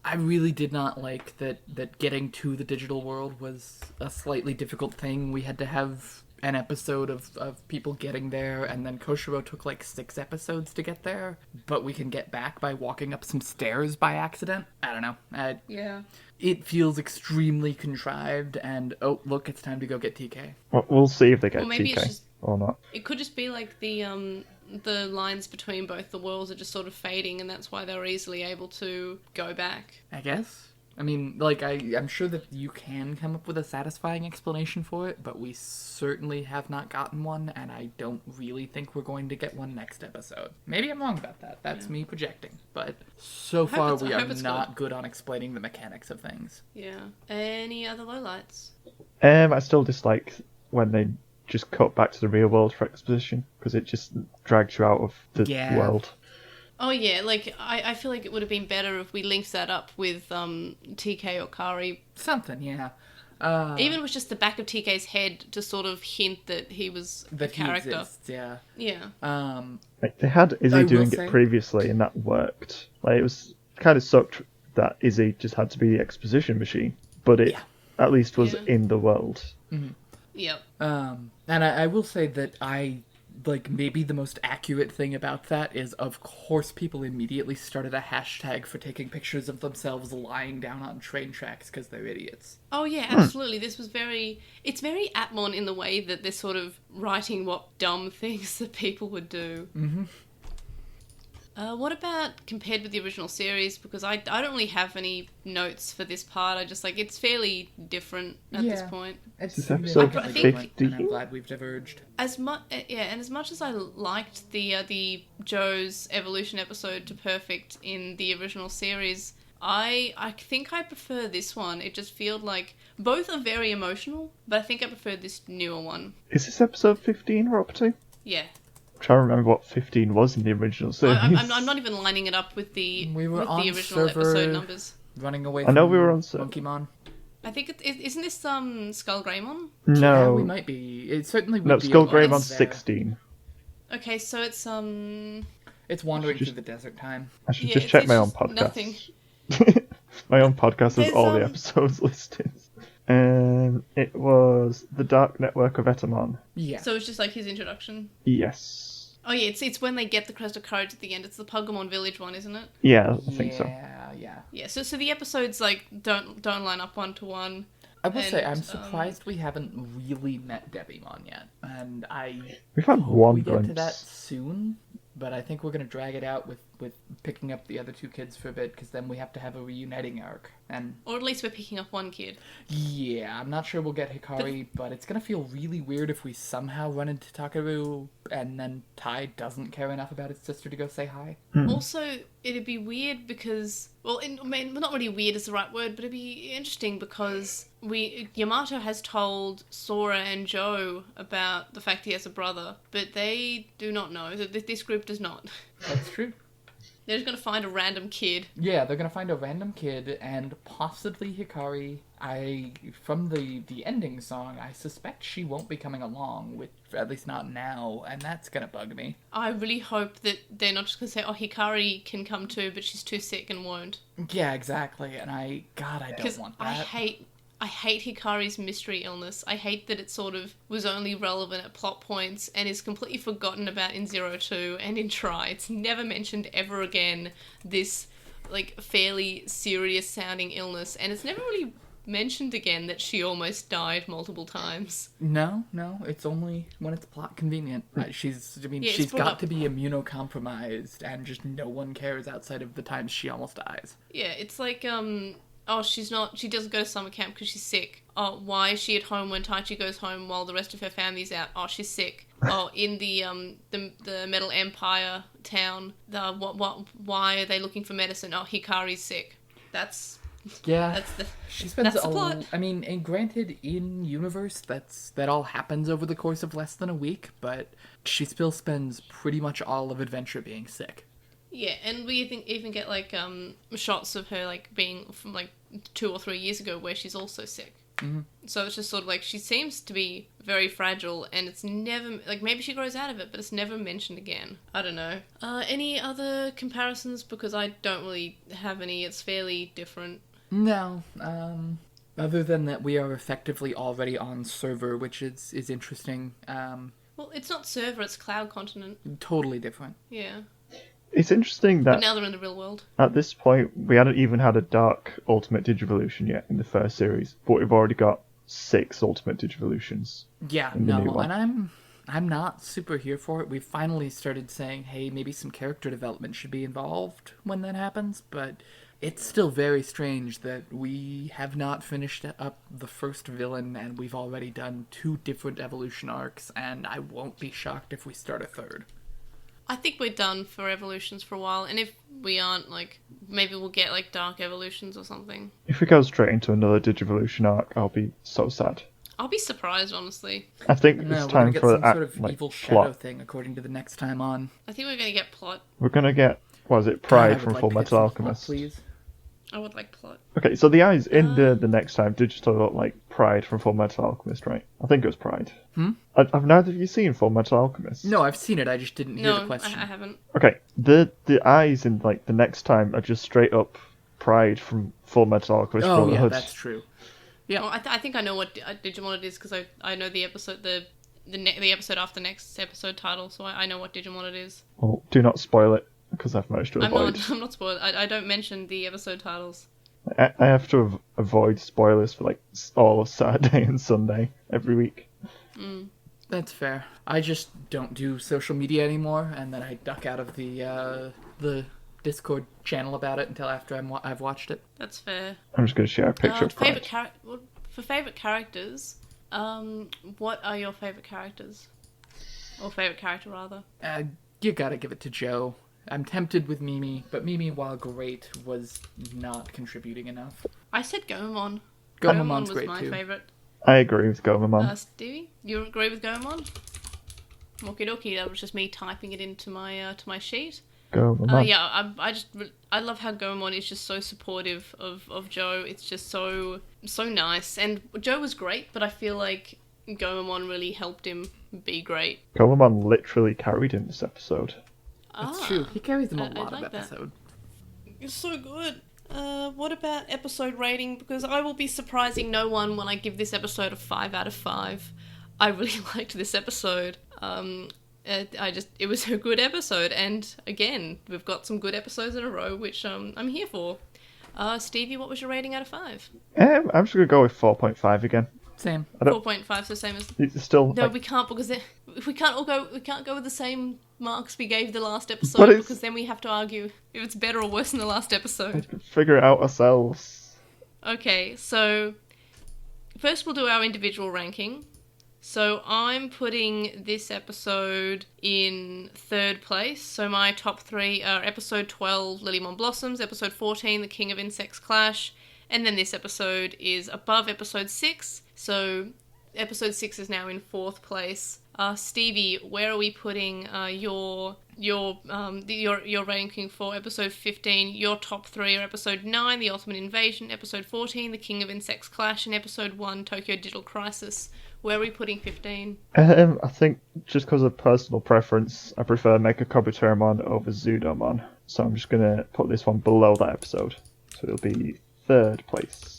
S2: I really did not like that getting to the digital world was a slightly difficult thing. We had to have an episode of people getting there, and then Koshiro took 6 episodes to get there, but we can get back by walking up some stairs by accident. I don't know.
S1: Yeah.
S2: It feels extremely contrived, and oh, look, it's time to go get TK.
S3: Well, we'll see if they get
S1: Or maybe
S3: TK
S1: it's just...
S3: or not.
S1: It could just be like the the lines between both the worlds are just sort of fading, and that's why they were easily able to go back.
S2: I guess. I mean, like, I'm sure that you can come up with a satisfying explanation for it, but we certainly have not gotten one, and I don't really think we're going to get one next episode. Maybe I'm wrong about that. That's me projecting. But so far, we are not good on explaining the mechanics of things.
S1: Yeah. Any other lowlights?
S3: I still dislike when they just cut back to the real world for exposition, because it just drags you out of the world.
S1: Oh yeah, like, I feel like it would have been better if we linked that up with TK or Kari.
S2: Something, yeah.
S1: Even with just the back of TK's head to sort of hint that he was a character.
S2: He exists, yeah.
S1: Yeah.
S3: Like, they had Izzy doing it previously, and that worked. Like, it was kind of sucked that Izzy just had to be the exposition machine, but it at least was in the world.
S2: Mm-hmm.
S1: Yep.
S2: And I will say that maybe the most accurate thing about that is, of course, people immediately started a hashtag for taking pictures of themselves lying down on train tracks because they're idiots.
S1: Oh yeah, absolutely. This was it's very Atmon in the way that they're sort of writing what dumb things that people would do.
S2: Mm-hmm.
S1: What about compared with the original series? Because I don't really have any notes for this part. I just, it's fairly different at this point.
S2: It's
S3: episode
S1: I think,
S3: 50.
S2: and I'm glad we've diverged.
S1: And as much as I liked the Joe's evolution episode to perfect in the original series, I think I prefer this one. It just feels like both are very emotional, but I think I prefer this newer one.
S3: Is this episode 15 we're up to?
S1: Yeah.
S3: I'm trying to remember what 15 was in the original series.
S1: I'm not even lining it up with the original episode numbers.
S2: Running away.
S3: I know we were on
S2: Monkeymon.
S1: I think isn't this Skullgreymon?
S3: No,
S2: yeah, we might be. It certainly would
S3: no.
S2: be.
S3: Skullgreymon's 16.
S1: Okay, so it's
S2: It's wandering through the desert time.
S3: I should just check my own podcast.
S1: Nothing.
S3: My own podcast has all the episodes listed. It was the Dark Network of Etamon.
S2: Yeah.
S1: So it's just like his introduction.
S3: Yes.
S1: Oh yeah, it's when they get the Crest of Courage at the end. It's the Puggamon Village one, isn't it?
S3: Yeah, I think so.
S1: Yeah. So the episodes don't line up one to one.
S2: I will say I'm surprised we haven't really met Devimon yet, and
S3: we've had one
S2: we
S3: glimpse.
S2: get to that soon. But I think we're going to drag it out with picking up the other two kids for a bit, because then we have to have a reuniting arc.
S1: Or at least we're picking up one kid.
S2: Yeah, I'm not sure we'll get Hikari, but it's going to feel really weird if we somehow run into Takaru, and then Tai doesn't care enough about his sister to go say hi.
S1: Also, it'd be weird because... Well, not really weird is the right word, but it'd be interesting because Yamato has told Sora and Joe about the fact he has a brother, but they do not know. This group does not.
S2: That's true.
S1: They're just going to find a random kid.
S2: Yeah, they're going to find a random kid, and possibly Hikari. From the ending song, I suspect she won't be coming along, at least not now, and that's going to bug me.
S1: I really hope that they're not just going to say, oh, Hikari can come too, but she's too sick and won't.
S2: Yeah, exactly, and I don't want that.
S1: I hate Hikari's mystery illness. I hate that it sort of was only relevant at plot points and is completely forgotten about in 02 and in Try. It's never mentioned ever again, this, fairly serious sounding illness. And it's never really mentioned again that she almost died multiple times.
S2: No, it's only when it's plot convenient. She's got to be immunocompromised and just no one cares outside of the times she almost dies.
S1: Yeah, it's like, oh, she doesn't go to summer camp because she's sick. Oh, why is she at home when Taichi goes home while the rest of her family's out? Oh, she's sick. Oh, in the Metal Empire town, why are they looking for medicine? Oh, Hikari's sick.
S2: She spends
S1: that's the plot.
S2: I mean, and granted, in universe, that all happens over the course of less than a week, but she still spends pretty much all of Adventure being sick.
S1: Yeah, and we even get shots of her being from 2 or 3 years ago where she's also sick.
S2: Mm-hmm.
S1: So it's just sort of she seems to be very fragile, and it's never maybe she grows out of it, but it's never mentioned again. I don't know. Any other comparisons? Because I don't really have any. It's fairly different.
S2: No. Other than that, we are effectively already on server, which is interesting.
S1: Well, it's not server; it's cloud continent.
S2: Totally different.
S1: Yeah.
S3: It's interesting that
S1: but now they're in the real world.
S3: At this point, we hadn't even had a Dark Ultimate Digivolution yet in the first series, but we've already got 6 Ultimate Digivolutions.
S2: Yeah,
S3: in the new one.
S2: And I'm not super here for it. We've finally started saying, hey, maybe some character development should be involved when that happens, but it's still very strange that we have not finished up the first villain and we've already done 2 different evolution arcs, and I won't be shocked if we start a third.
S1: I think we're done for evolutions for a while, and if we aren't, like, maybe we'll get, like, dark evolutions or something.
S3: If we go straight into another Digivolution arc, I'll be so sad.
S1: I'll be surprised, honestly.
S3: I think
S2: No,
S3: it's
S2: we're
S3: time
S2: gonna get
S3: for
S2: some
S3: that
S2: sort of
S3: like,
S2: evil shadow
S3: plot.
S2: thing, according to the next time on.
S1: I think we're going to get plot.
S3: We're gonna get, what is it,
S2: God, I
S3: Pride
S2: would
S3: from
S2: like
S3: Full
S2: to get
S3: Metal
S2: some
S3: Alchemist.
S2: plot, please.
S1: I would like plot.
S3: Okay, so the eyes in the next time did just look like Pride from Full Metal Alchemist, right? I think it was Pride. I've neither of you seen Full Metal Alchemist.
S2: No, I've seen it, I just didn't hear the
S1: No,
S2: question.
S1: I haven't.
S3: Okay, the eyes in like the next time are just straight up Pride from Full Metal Alchemist
S2: Oh, yeah,
S3: Brotherhood.
S2: that's true. Yeah.
S1: Well, I think I know what Digimon it is, because I know the episode, the episode after next episode title, so I know what Digimon it is.
S3: Well, do not spoil it because I've managed to avoid.
S1: I'm not spoiled. I don't mention the episode titles.
S3: I have to avoid spoilers for like all of Saturday and Sunday every week.
S2: That's fair. I just don't do social media anymore, and then I duck out of the Discord channel about it until after I've watched it.
S1: That's fair.
S3: I'm just going to share a picture of Pride.
S1: For favorite characters, what are your favorite characters? Or favorite character, rather?
S2: You gotta give it to Joe. I'm tempted with Mimi, but Mimi, while great, was not contributing enough.
S1: I said Gomamon.
S2: Gomamon's
S1: was
S2: great
S1: my
S2: too.
S1: favorite.
S3: I agree with Gomamon.
S1: Stevie, you agree with Gomamon? Okie dokie, that was just me typing it into my to my sheet.
S3: Gomamon.
S1: Yeah, I love how Gomamon is just so supportive of Joe. It's just so nice, and Joe was great, but I feel like Gomamon really helped him be great.
S3: Gomamon literally carried in this episode.
S2: That's true. He carries them a
S1: I
S2: lot of
S1: like that.
S2: episode.
S1: It's so good. What about episode rating? Because I will be surprising no one when I give this episode a 5 out of 5. I really liked this episode. It was a good episode, and again, we've got some good episodes in a row, which I'm here for. Stevie, what was your rating out of 5?
S3: I'm just going to go with 4.5 again.
S2: Same.
S1: 4.5, so same as.
S3: It's still.
S1: No,
S3: like,
S1: we can't, because we can't go with the same marks we gave the last
S3: But
S1: episode,
S3: it's-
S1: because then we have to argue if it's better or worse than the last episode.
S3: figure it out ourselves.
S1: Okay, so first we'll do our individual ranking. So I'm putting this episode in 3rd place. So my top 3 are episode 12, Lilymon Blossoms, episode 14, The King of Insects Clash, and then this episode is above episode 6. So episode 6 is now in 4th place. Stevie, where are we putting your ranking for episode 15? Your top 3 are episode 9, The Ultimate Invasion, episode 14, The King of Insects Clash, and episode 1, Tokyo Digital Crisis. Where are we putting 15?
S3: I think just because of personal preference, I prefer Mecha Kabuterimon over Zudomon. So I'm just going to put this one below that episode. So it'll be 3rd place.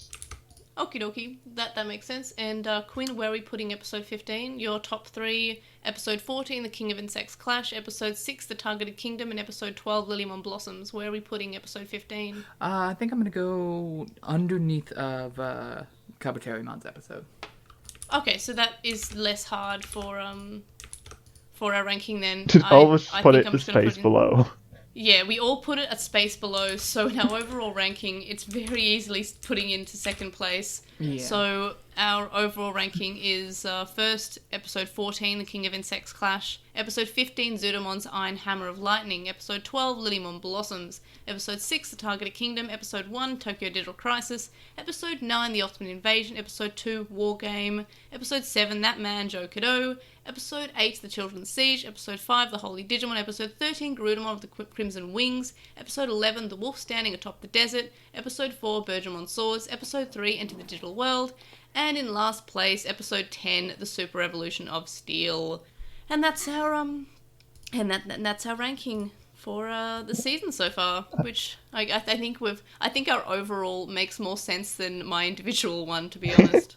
S1: Okie dokie, that makes sense. And Quinn, where are we putting episode 15? Your top 3, episode 14, The King of Insects Clash, episode 6, The Targeted Kingdom, and episode 12, Lilymon Blossoms. Where are we putting episode 15?
S2: I think I'm gonna go underneath of Kabuterimon's episode.
S1: Okay, so that is less hard for our ranking then.
S3: Always
S1: I
S3: put
S1: think
S3: it
S1: I'm
S3: the
S1: just gonna
S3: space
S1: put in-
S3: below.
S1: Yeah, we all put it a space below, so in our overall ranking, it's very easily putting into 2nd place.
S2: Yeah.
S1: So our overall ranking is first, episode 14, The King of Insects Clash, episode 15, Zudomon's Iron Hammer of Lightning, episode 12, Lilymon Blossoms, episode 6, The Targeted Kingdom, episode 1, Tokyo Digital Crisis, episode 9, The Ultimate Invasion, episode 2, War Game, episode 7, That Man, Joe Kado, episode 8, The Children's Siege, episode 5, The Holy Digimon, episode 13, Garudamon of the Crimson Wings, episode 11, The Wolf Standing Atop the Desert, episode 4, Bergermon Swords, episode 3, Enter the Digital World, and in last place, episode 10, The Super Evolution of Steel. And that's our that's our ranking for the season so far, which I think our overall makes more sense than my individual one, to be honest.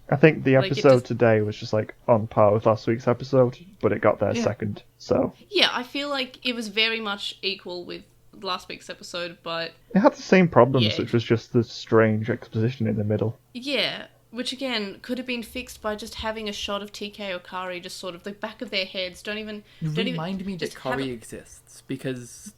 S3: I think the
S1: Like, it
S3: episode
S1: just-
S3: today was just like on par with last week's episode, but it got there
S2: Yeah.
S3: second. So
S1: Yeah, I feel like it was very much equal with last week's episode, but
S3: it had the same problems,
S1: Yeah.
S3: which was just the strange exposition in the middle.
S1: yeah, Which again could have been fixed by just having a shot of TK or Kari just sort of the back of their heads.
S2: Remind me that
S1: just have
S2: Kari
S1: it-
S2: exists, because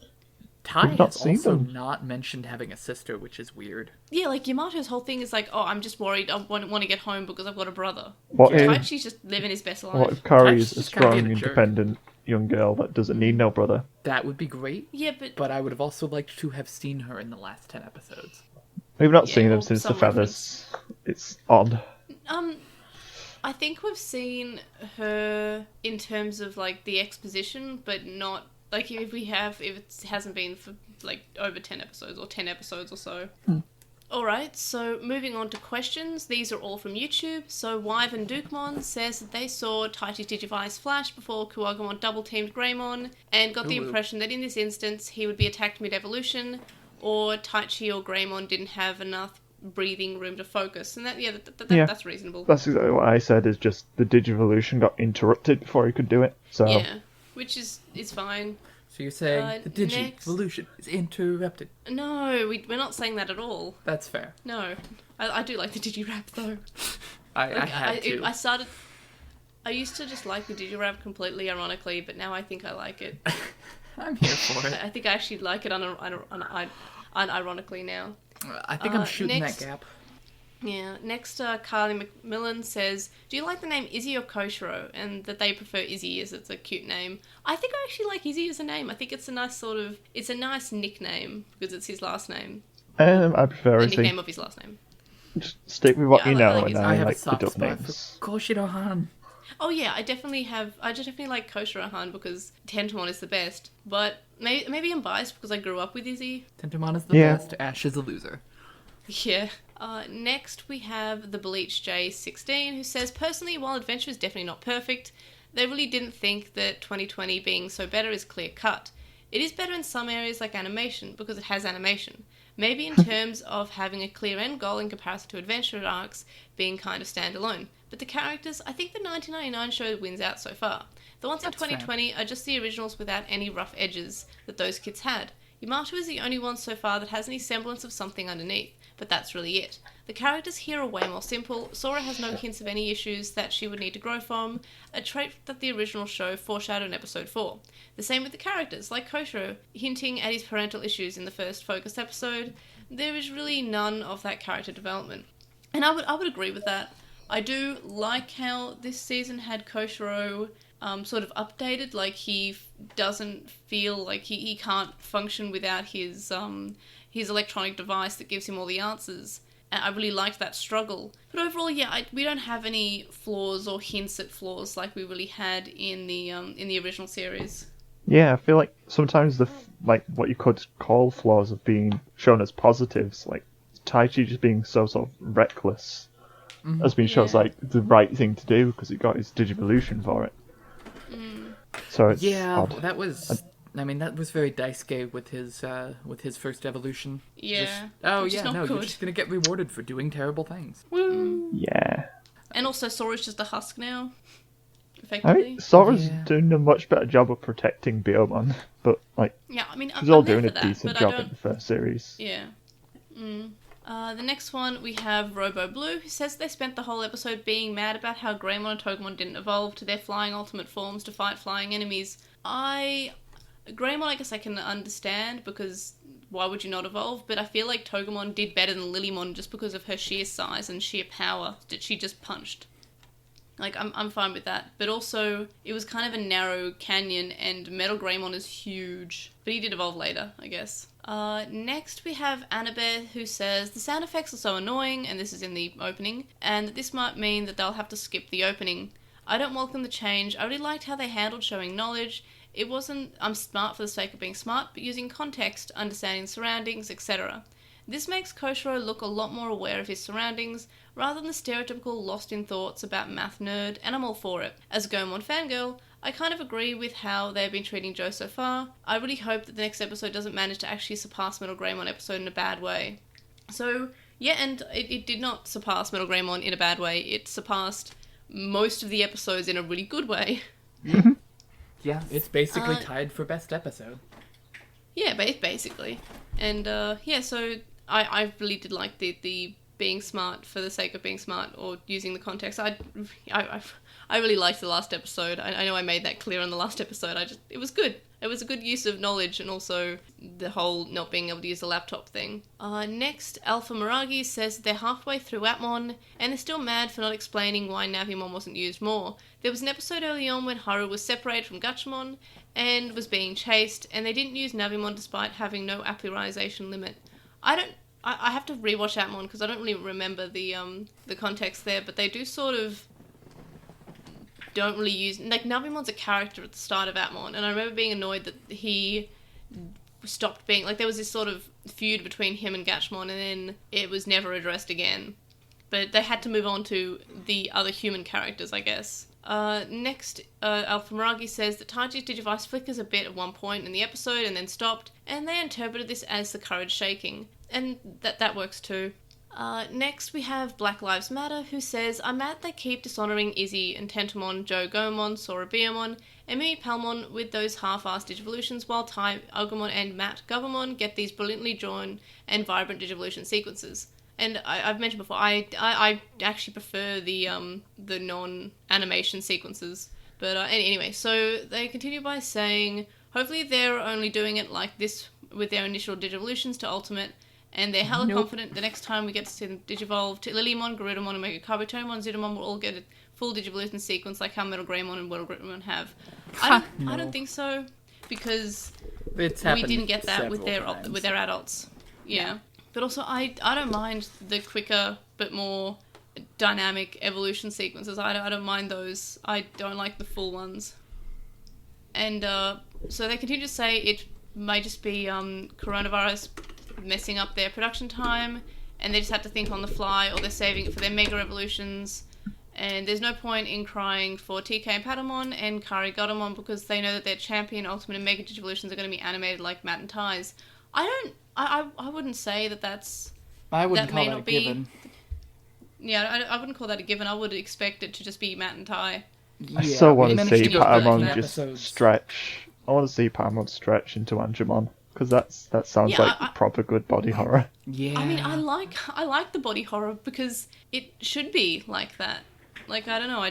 S2: Tai
S3: We've not
S2: has
S3: seen
S2: also
S3: them.
S2: not mentioned having a sister, which is weird.
S1: Yeah, like Yamato's whole thing is like, oh, I'm just worried. I want to get home because I've got a brother.
S3: What
S2: Yeah.
S3: if
S1: Taichi's just living his best life.
S3: what if Kari is
S2: Taichi's
S3: a
S2: just kinda
S3: strong,
S2: being a jerk.
S3: independent young girl that doesn't need no brother?
S2: That would be great,
S1: Yeah, but
S2: I would have also liked to have seen her in the last 10 episodes.
S3: We've not
S1: Yeah,
S3: seen them
S1: or
S3: since the
S1: some
S3: feathers. It's odd.
S1: I think we've seen her in terms of like the exposition, but not like if it hasn't been for like over 10 episodes or 10 episodes or so. Alright, so moving on to questions. These are all from YouTube. So Wyvern Dukemon says that they saw Taichi's Digivice flash before Kuwagamon double-teamed Greymon and got the
S2: Ooh.
S1: impression that in this instance he would be attacked mid-evolution, or Taichi or Greymon didn't have enough breathing room to focus. And
S3: Yeah.
S1: that's reasonable.
S3: That's exactly what I said. Is just the Digivolution got interrupted before he could do it. So
S1: Yeah, which is fine.
S2: So you're saying the
S1: next-
S2: Digivolution is interrupted.
S1: No, we're not saying that at all.
S2: That's fair.
S1: No. I do like the Digirap though.
S2: I
S1: Like,
S2: had to.
S1: I used to just like the Digirap completely ironically, but now I think I like it.
S2: I'm here for it.
S1: I think I actually like it unironically now.
S2: I think I'm shooting
S1: next-
S2: that gap.
S1: Yeah. Next, Carly McMillan says, "Do you like the name Izzy or Koshiro?" And that they prefer Izzy as it's a cute name. I think I actually like Izzy as a name. I think it's a nice nickname because it's his last name,
S3: I prefer
S1: the
S3: Izzy.
S1: nickname of his last name.
S3: Just stick with what
S1: Yeah,
S3: you
S1: I
S3: know,
S1: like
S3: and
S1: Izzy.
S2: I
S3: I
S2: have a
S3: like the
S2: soft
S3: dub
S2: spot
S3: names.
S2: for Koshiro-han.
S1: Oh yeah, I definitely like Koshiro-han because Tentomon is the best. But maybe I'm biased because I grew up with Izzy.
S2: Tentomon is the
S3: Yeah.
S2: best, Ash is a loser.
S1: Yeah. Next we have the Bleach J16 who says, personally, while Adventure is definitely not perfect, they really didn't think that 2020 being so better is clear cut. It is better in some areas like animation because it has animation. Maybe in terms of having a clear end goal in comparison to Adventure arcs being kind of standalone. But the characters, I think the 1999 show wins out so far. The ones in
S2: That's fair.
S1: 2020 are just the originals without any rough edges that those kids had. Yamato is the only one so far that has any semblance of something underneath, but that's really it. The characters here are way more simple. Sora has no hints of any issues that she would need to grow from, a trait that the original show foreshadowed in episode 4. The same with the characters, like Koshiro, hinting at his parental issues in the first focused episode. There is really none of that character development. And I would agree with that. I do like how this season had Koshiro sort of updated, like he doesn't feel like he can't function without his electronic device that gives him all the answers. And I really liked that struggle. But overall, yeah, we don't have any flaws or hints at flaws like we really had in the original series.
S3: Yeah, I feel like sometimes what you could call flaws have been shown as positives, like Taichi just being so sort of reckless has been shown as
S1: Yeah.
S3: like the right thing to do because he got his Digivolution for it. So it's odd.
S2: That was very Daisuke with his first evolution.
S1: Yeah.
S2: Just,
S1: which is not
S2: you're
S1: good.
S2: just gonna get rewarded for doing terrible things.
S3: Yeah.
S1: And also, Sora's just a husk now,
S3: I
S1: effectively.
S3: think Sora's
S2: Yeah.
S3: doing a much better job of protecting Biomon, but like
S1: Yeah, I mean,
S3: she's
S1: I'm
S3: all
S1: there
S3: doing
S1: for
S3: a
S1: that,
S3: decent
S1: but
S3: job
S1: I
S3: in
S1: don't.
S3: the first series.
S1: Yeah. The next one, we have Robo Blue, who says they spent the whole episode being mad about how Greymon and Togemon didn't evolve to their flying ultimate forms to fight flying enemies. Greymon, I guess I can understand, because why would you not evolve? But I feel like Togemon did better than Lilymon just because of her sheer size and sheer power that she just punched. Like, I'm fine with that. But also, it was kind of a narrow canyon, and Metal Greymon is huge. But he did evolve later, I guess. Next, we have Annabeth, who says, the sound effects are so annoying, and this is in the opening, and that this might mean that they'll have to skip the opening. I don't welcome the change. I really liked how they handled showing knowledge. It wasn't, I'm smart for the sake of being smart, but using context, understanding surroundings, etc. This makes Koshiro look a lot more aware of his surroundings, rather than the stereotypical lost in thoughts about math nerd, and I'm all for it. As a Gomon fangirl, I kind of agree with how they've been treating Joe so far. I really hope that the next episode doesn't manage to actually surpass Metal Greymon episode in a bad way. So, yeah, and it did not surpass Metal Greymon in a bad way. It surpassed most of the episodes in a really good way.
S2: Yeah, it's basically tied for best episode.
S1: Yeah, basically. And, yeah, so I really did like the being smart for the sake of being smart or using the context. I really liked the last episode. I know I made that clear in the last episode. It was good. It was a good use of knowledge, and also the whole not being able to use the laptop thing. Next, Alpha Miragi says they're halfway through Atmon, and they're still mad for not explaining why Navimon wasn't used more. There was an episode early on when Haru was separated from Gatchamon and was being chased, and they didn't use Navimon despite having no application limit. I have to rewatch Atmon because I don't really remember the context there, but they do sort of don't really use... Like, Navimon's a character at the start of Atmon, and I remember being annoyed that he stopped being... Like, there was this sort of feud between him and Gatchamon, and then it was never addressed again. But they had to move on to the other human characters, I guess. Next, Alpha Miragi says that Taji's Digivice flickers a bit at one point in the episode and then stopped, and they interpreted this as the courage shaking. And that works too. Next we have Black Lives Matter, who says, I'm mad they keep dishonouring Izzy and Tentomon, Joe Gomon, Sora Beamon, and Mimi Palmon with those half-assed Digivolutions, while Tai Agumon and Matt Gabumon get these brilliantly drawn and vibrant Digivolution sequences. And I've mentioned before, I actually prefer the non-animation sequences. But anyway, so they continue by saying, hopefully they're only doing it like this with their initial Digivolutions to Ultimate, and they're hella confident the next time we get to see them Digivolve to Lilymon, Garudamon, and Mega Kabutomon, Zudomon will all get a full Digivolution sequence like how Metal Greymon and Metal Greymon have. I don't think so, because we didn't get that with their adults. Yeah. But also, I don't mind the quicker but more dynamic evolution sequences. I don't mind those. I don't like the full ones. And so they continue to say it may just be coronavirus messing up their production time, and they just had to think on the fly, or they're saving it for their mega evolutions. And there's no point in crying for TK and Patamon and Kari Godamon because they know that their champion, ultimate, and mega evolutions are going to be animated like Matt and Ty's. I wouldn't say that's...
S2: I wouldn't call that a given.
S1: Yeah, I wouldn't call that a given. I would expect it to just be Matt and Ty.
S3: I still want to see Patamon just stretch. I want to see Patamon stretch into Angemon, because that sounds like proper good body horror.
S2: Yeah.
S1: I mean, I like the body horror because it should be like that. Like, I don't know,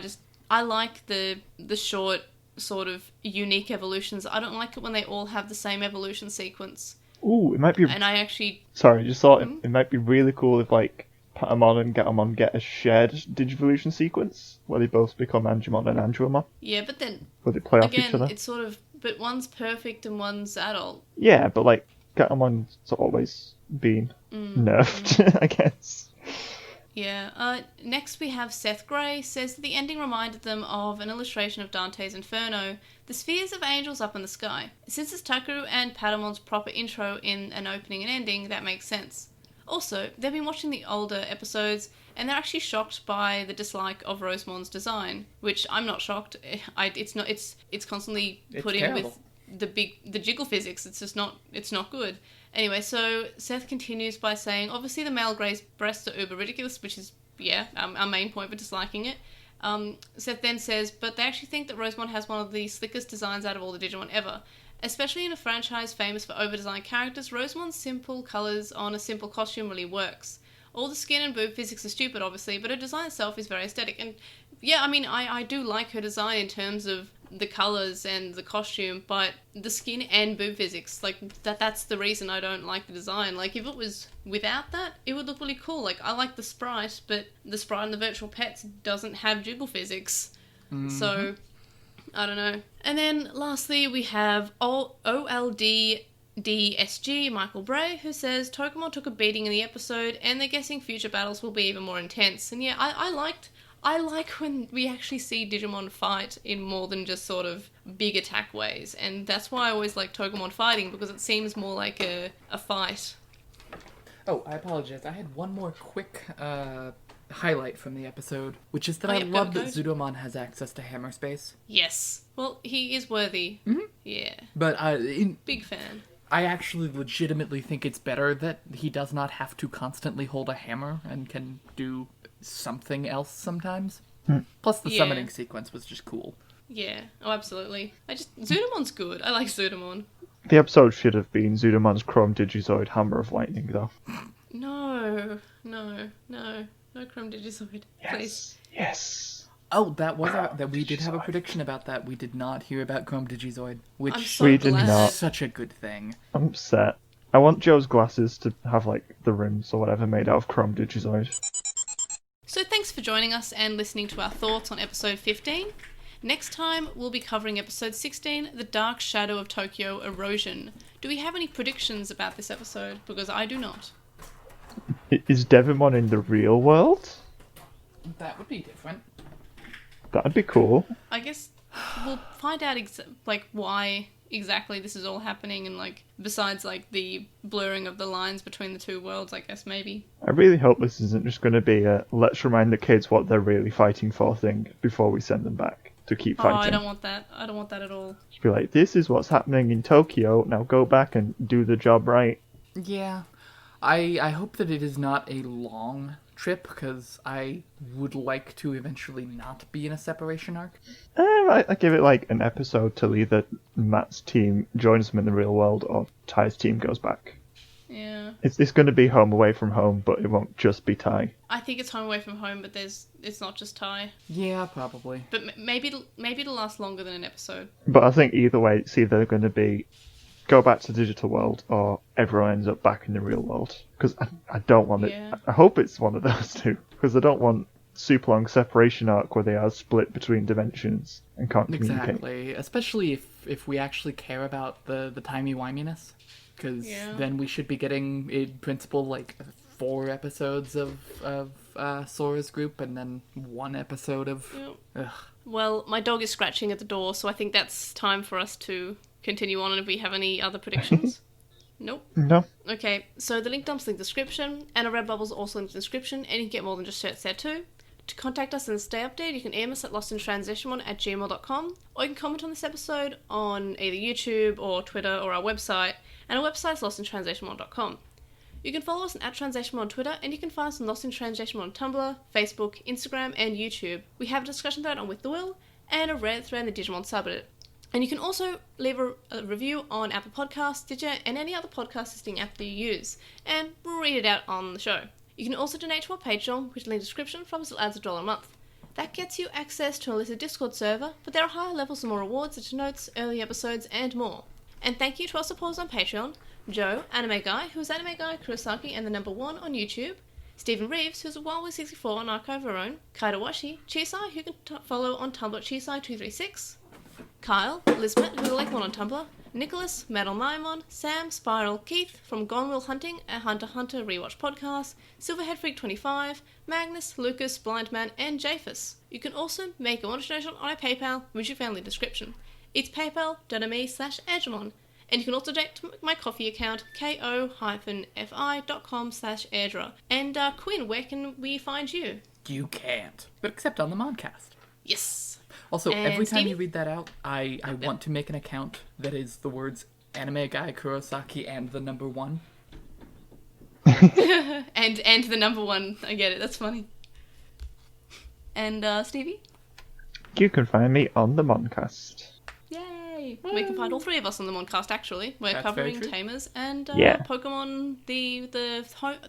S1: I like the short, sort of unique evolutions. I don't like it when they all have the same evolution sequence.
S3: Ooh, it might be...
S1: And I actually...
S3: Sorry, just thought it might be really cool if, like, Patamon and Gatomon get a shared Digivolution sequence, where they both become Angemon and Angemon.
S1: Yeah, but then...
S3: Where they play off each other.
S1: It's sort of... But one's perfect and one's adult.
S3: Yeah, but, like, Gatomon's always been nerfed, I guess.
S1: Yeah. Next we have Seth Gray says that the ending reminded them of an illustration of Dante's Inferno, the spheres of angels up in the sky. Since it's Takeru and Patamon's proper intro in an opening and ending, that makes sense. Also, they've been watching the older episodes, and they're actually shocked by the dislike of Rosemon's design, which I'm not shocked. It's constantly put in with the jiggle physics. It's just not good. Anyway, so Seth continues by saying, obviously the male Grey's breasts are uber ridiculous, which is, our main point for disliking it. Seth then says, but they actually think that Rosemon has one of the slickest designs out of all the Digimon ever. Especially in a franchise famous for over-designed characters, Rosemon's simple colours on a simple costume really works. All the skin and boob physics are stupid, obviously, but her design itself is very aesthetic. And yeah, I mean, I do like her design in terms of the colours and the costume, but the skin and boob physics, like, that's the reason I don't like the design. Like, if it was without that, it would look really cool. Like, I like the sprite, but the sprite in the virtual pets doesn't have jiggle physics. Mm-hmm. So, I don't know. And then, lastly, we have OLDDSG Michael Bray, who says, Togemon took a beating in the episode, and they're guessing future battles will be even more intense. And yeah, I like when we actually see Digimon fight in more than just sort of big attack ways, and that's why I always like Togemon fighting, because it seems more like a fight.
S2: Oh, I apologize. I had one more quick highlight from the episode, which is that I love that Zudomon has access to hammer space.
S1: Yes. Well, he is worthy. Mm-hmm. Yeah.
S2: But
S1: big fan. I
S2: actually legitimately think it's better that he does not have to constantly hold a hammer and can do something else sometimes. Plus the summoning sequence was just cool. Yeah.
S1: Oh, absolutely. Zudomon's good. I like Zudomon.
S3: The episode should have been Zudomon's Chrome Digizoid Hammer of Lightning, though.
S1: No. No, Chrome Digizoid, please.
S3: Yes.
S2: Oh, that we did have a prediction about that. We did not hear about Chrome Digizoid, which
S1: I'm so
S3: We did
S1: glad.
S3: not.
S2: is such a good thing.
S3: I'm upset. I want Joe's glasses to have, like, the rims or whatever made out of Chrome Digizoid.
S1: So thanks for joining us and listening to our thoughts on episode 15. Next time, we'll be covering episode 16, The Dark Shadow of Tokyo Erosion. Do we have any predictions about this episode? Because I do not.
S3: Is Devimon in the real world?
S2: That would be different.
S3: That'd be cool.
S1: I guess we'll find out why exactly this is all happening, and besides the blurring of the lines between the two worlds, I guess maybe.
S3: I really hope this isn't just going to be a let's remind the kids what they're really fighting for thing before we send them back to keep fighting.
S1: Oh, I don't want that. I don't want that at all.
S3: Just be like, this is what's happening in Tokyo, now go back and do the job right.
S2: Yeah. I hope that it is not a long trip, because I would like to eventually not be in a separation arc.
S3: I give it like an episode till either Matt's team joins them in the real world or Ty's team goes back.
S1: Yeah.
S3: It's going to be home away from home, but it won't just be Ty.
S1: I think it's home away from home, but it's not just Ty.
S2: Yeah, probably.
S1: But maybe it'll last longer than an episode.
S3: But I think either way, it's either going to be go back to the digital world or everyone ends up back in the real world. Because I don't want it.
S1: Yeah.
S3: I hope it's one of those two. Because I don't want super long separation arc where they are split between dimensions and can't communicate.
S2: Exactly. Especially if we actually care about the timey-wiminess. Because then we should be getting, in principle, 4 episodes of Sora's group and then 1 episode of...
S1: Yep.
S2: Ugh.
S1: Well, my dog is scratching at the door, so I think that's time for us to continue on. And if we have any other predictions? Nope.
S3: No.
S1: Okay, so the link dump's in the description, and a Redbubble's also in the description, and you can get more than just shirts there too. To contact us and stay updated, you can email us at LostinTranslationmon@gmail.com, or you can comment on this episode on either YouTube or Twitter or our website, and our website is LostinTranslationmon.com. You can follow us at TranslationMon on Twitter, and you can find us on Lost in Translation on Tumblr, Facebook, Instagram, and YouTube. We have a discussion thread on With the Will, and a Reddit thread in the Digimon subreddit. And you can also leave a review on Apple Podcasts, Stitcher, and any other podcast listening app that you use, and we'll read it out on the show. You can also donate to our Patreon, which is in the description, from as little as $1 a month. That gets you access to a listed Discord server, but there are higher levels and more rewards, such as notes, early episodes, and more. And thank you to our supporters on Patreon: Joe, Anime Guy, who's Anime Guy Kurosaki and the #1 on YouTube; Stephen Reeves, who's Wildly64 on Archive of Our Own; Kaidawashi, Chisai, who can follow on Tumblr at Chisai236; Kyle, Lisbeth, who's a like one on Tumblr; Nicholas, Metal Maimon, Sam, Spiral, Keith from Gone Will Hunting, a Hunter x Hunter rewatch podcast, Silverhead Freak 25, Magnus, Lucas, Blindman, and Japhus. You can also make a one donation on our PayPal, which you found in the description. It's paypal.me/Edgemon. And you can also donate to my coffee account, ko-fi.com/airdra. And Quinn, where can we find you?
S2: You can't. But except on the Moncast.
S1: Yes.
S2: Also,
S1: And
S2: every time
S1: Stevie?
S2: you read that out, I want to make an account that is the words Anime Guy Kurosaki and the #1.
S1: and the #1. I get it. That's funny. And Stevie?
S3: You can find me on the Moncast.
S1: Yay! We can find all 3 of us on the Moncast, actually. We're
S2: That's
S1: covering
S2: very true.
S1: Tamers and
S3: Yeah.
S1: Pokemon, the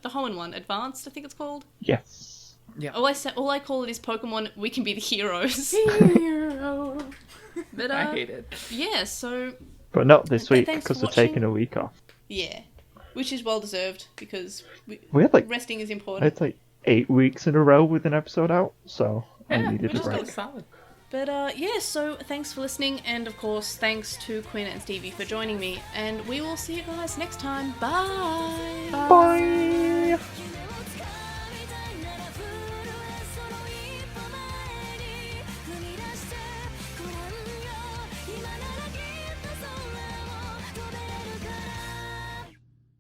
S1: Hoenn one, Advanced, I think it's called.
S3: Yes.
S2: Yeah.
S1: All I call it is Pokemon We Can Be the Heroes.
S2: Hero.
S1: But,
S2: I hate it.
S1: Yeah, so,
S3: But not this week,
S1: Thanks
S3: because
S1: for
S3: we're taking
S1: watching.
S3: a week off.
S1: yeah. Which is well deserved, because
S3: We had
S1: resting is important.
S3: it's 8 weeks in a row with an episode out, so I
S2: Yeah,
S3: needed
S2: we
S3: a
S2: just got
S3: break.
S2: solid.
S1: But yeah, so thanks for listening, and of course, thanks to Quinn and Stevie for joining me, and we will see you guys next time. Bye!
S3: Bye!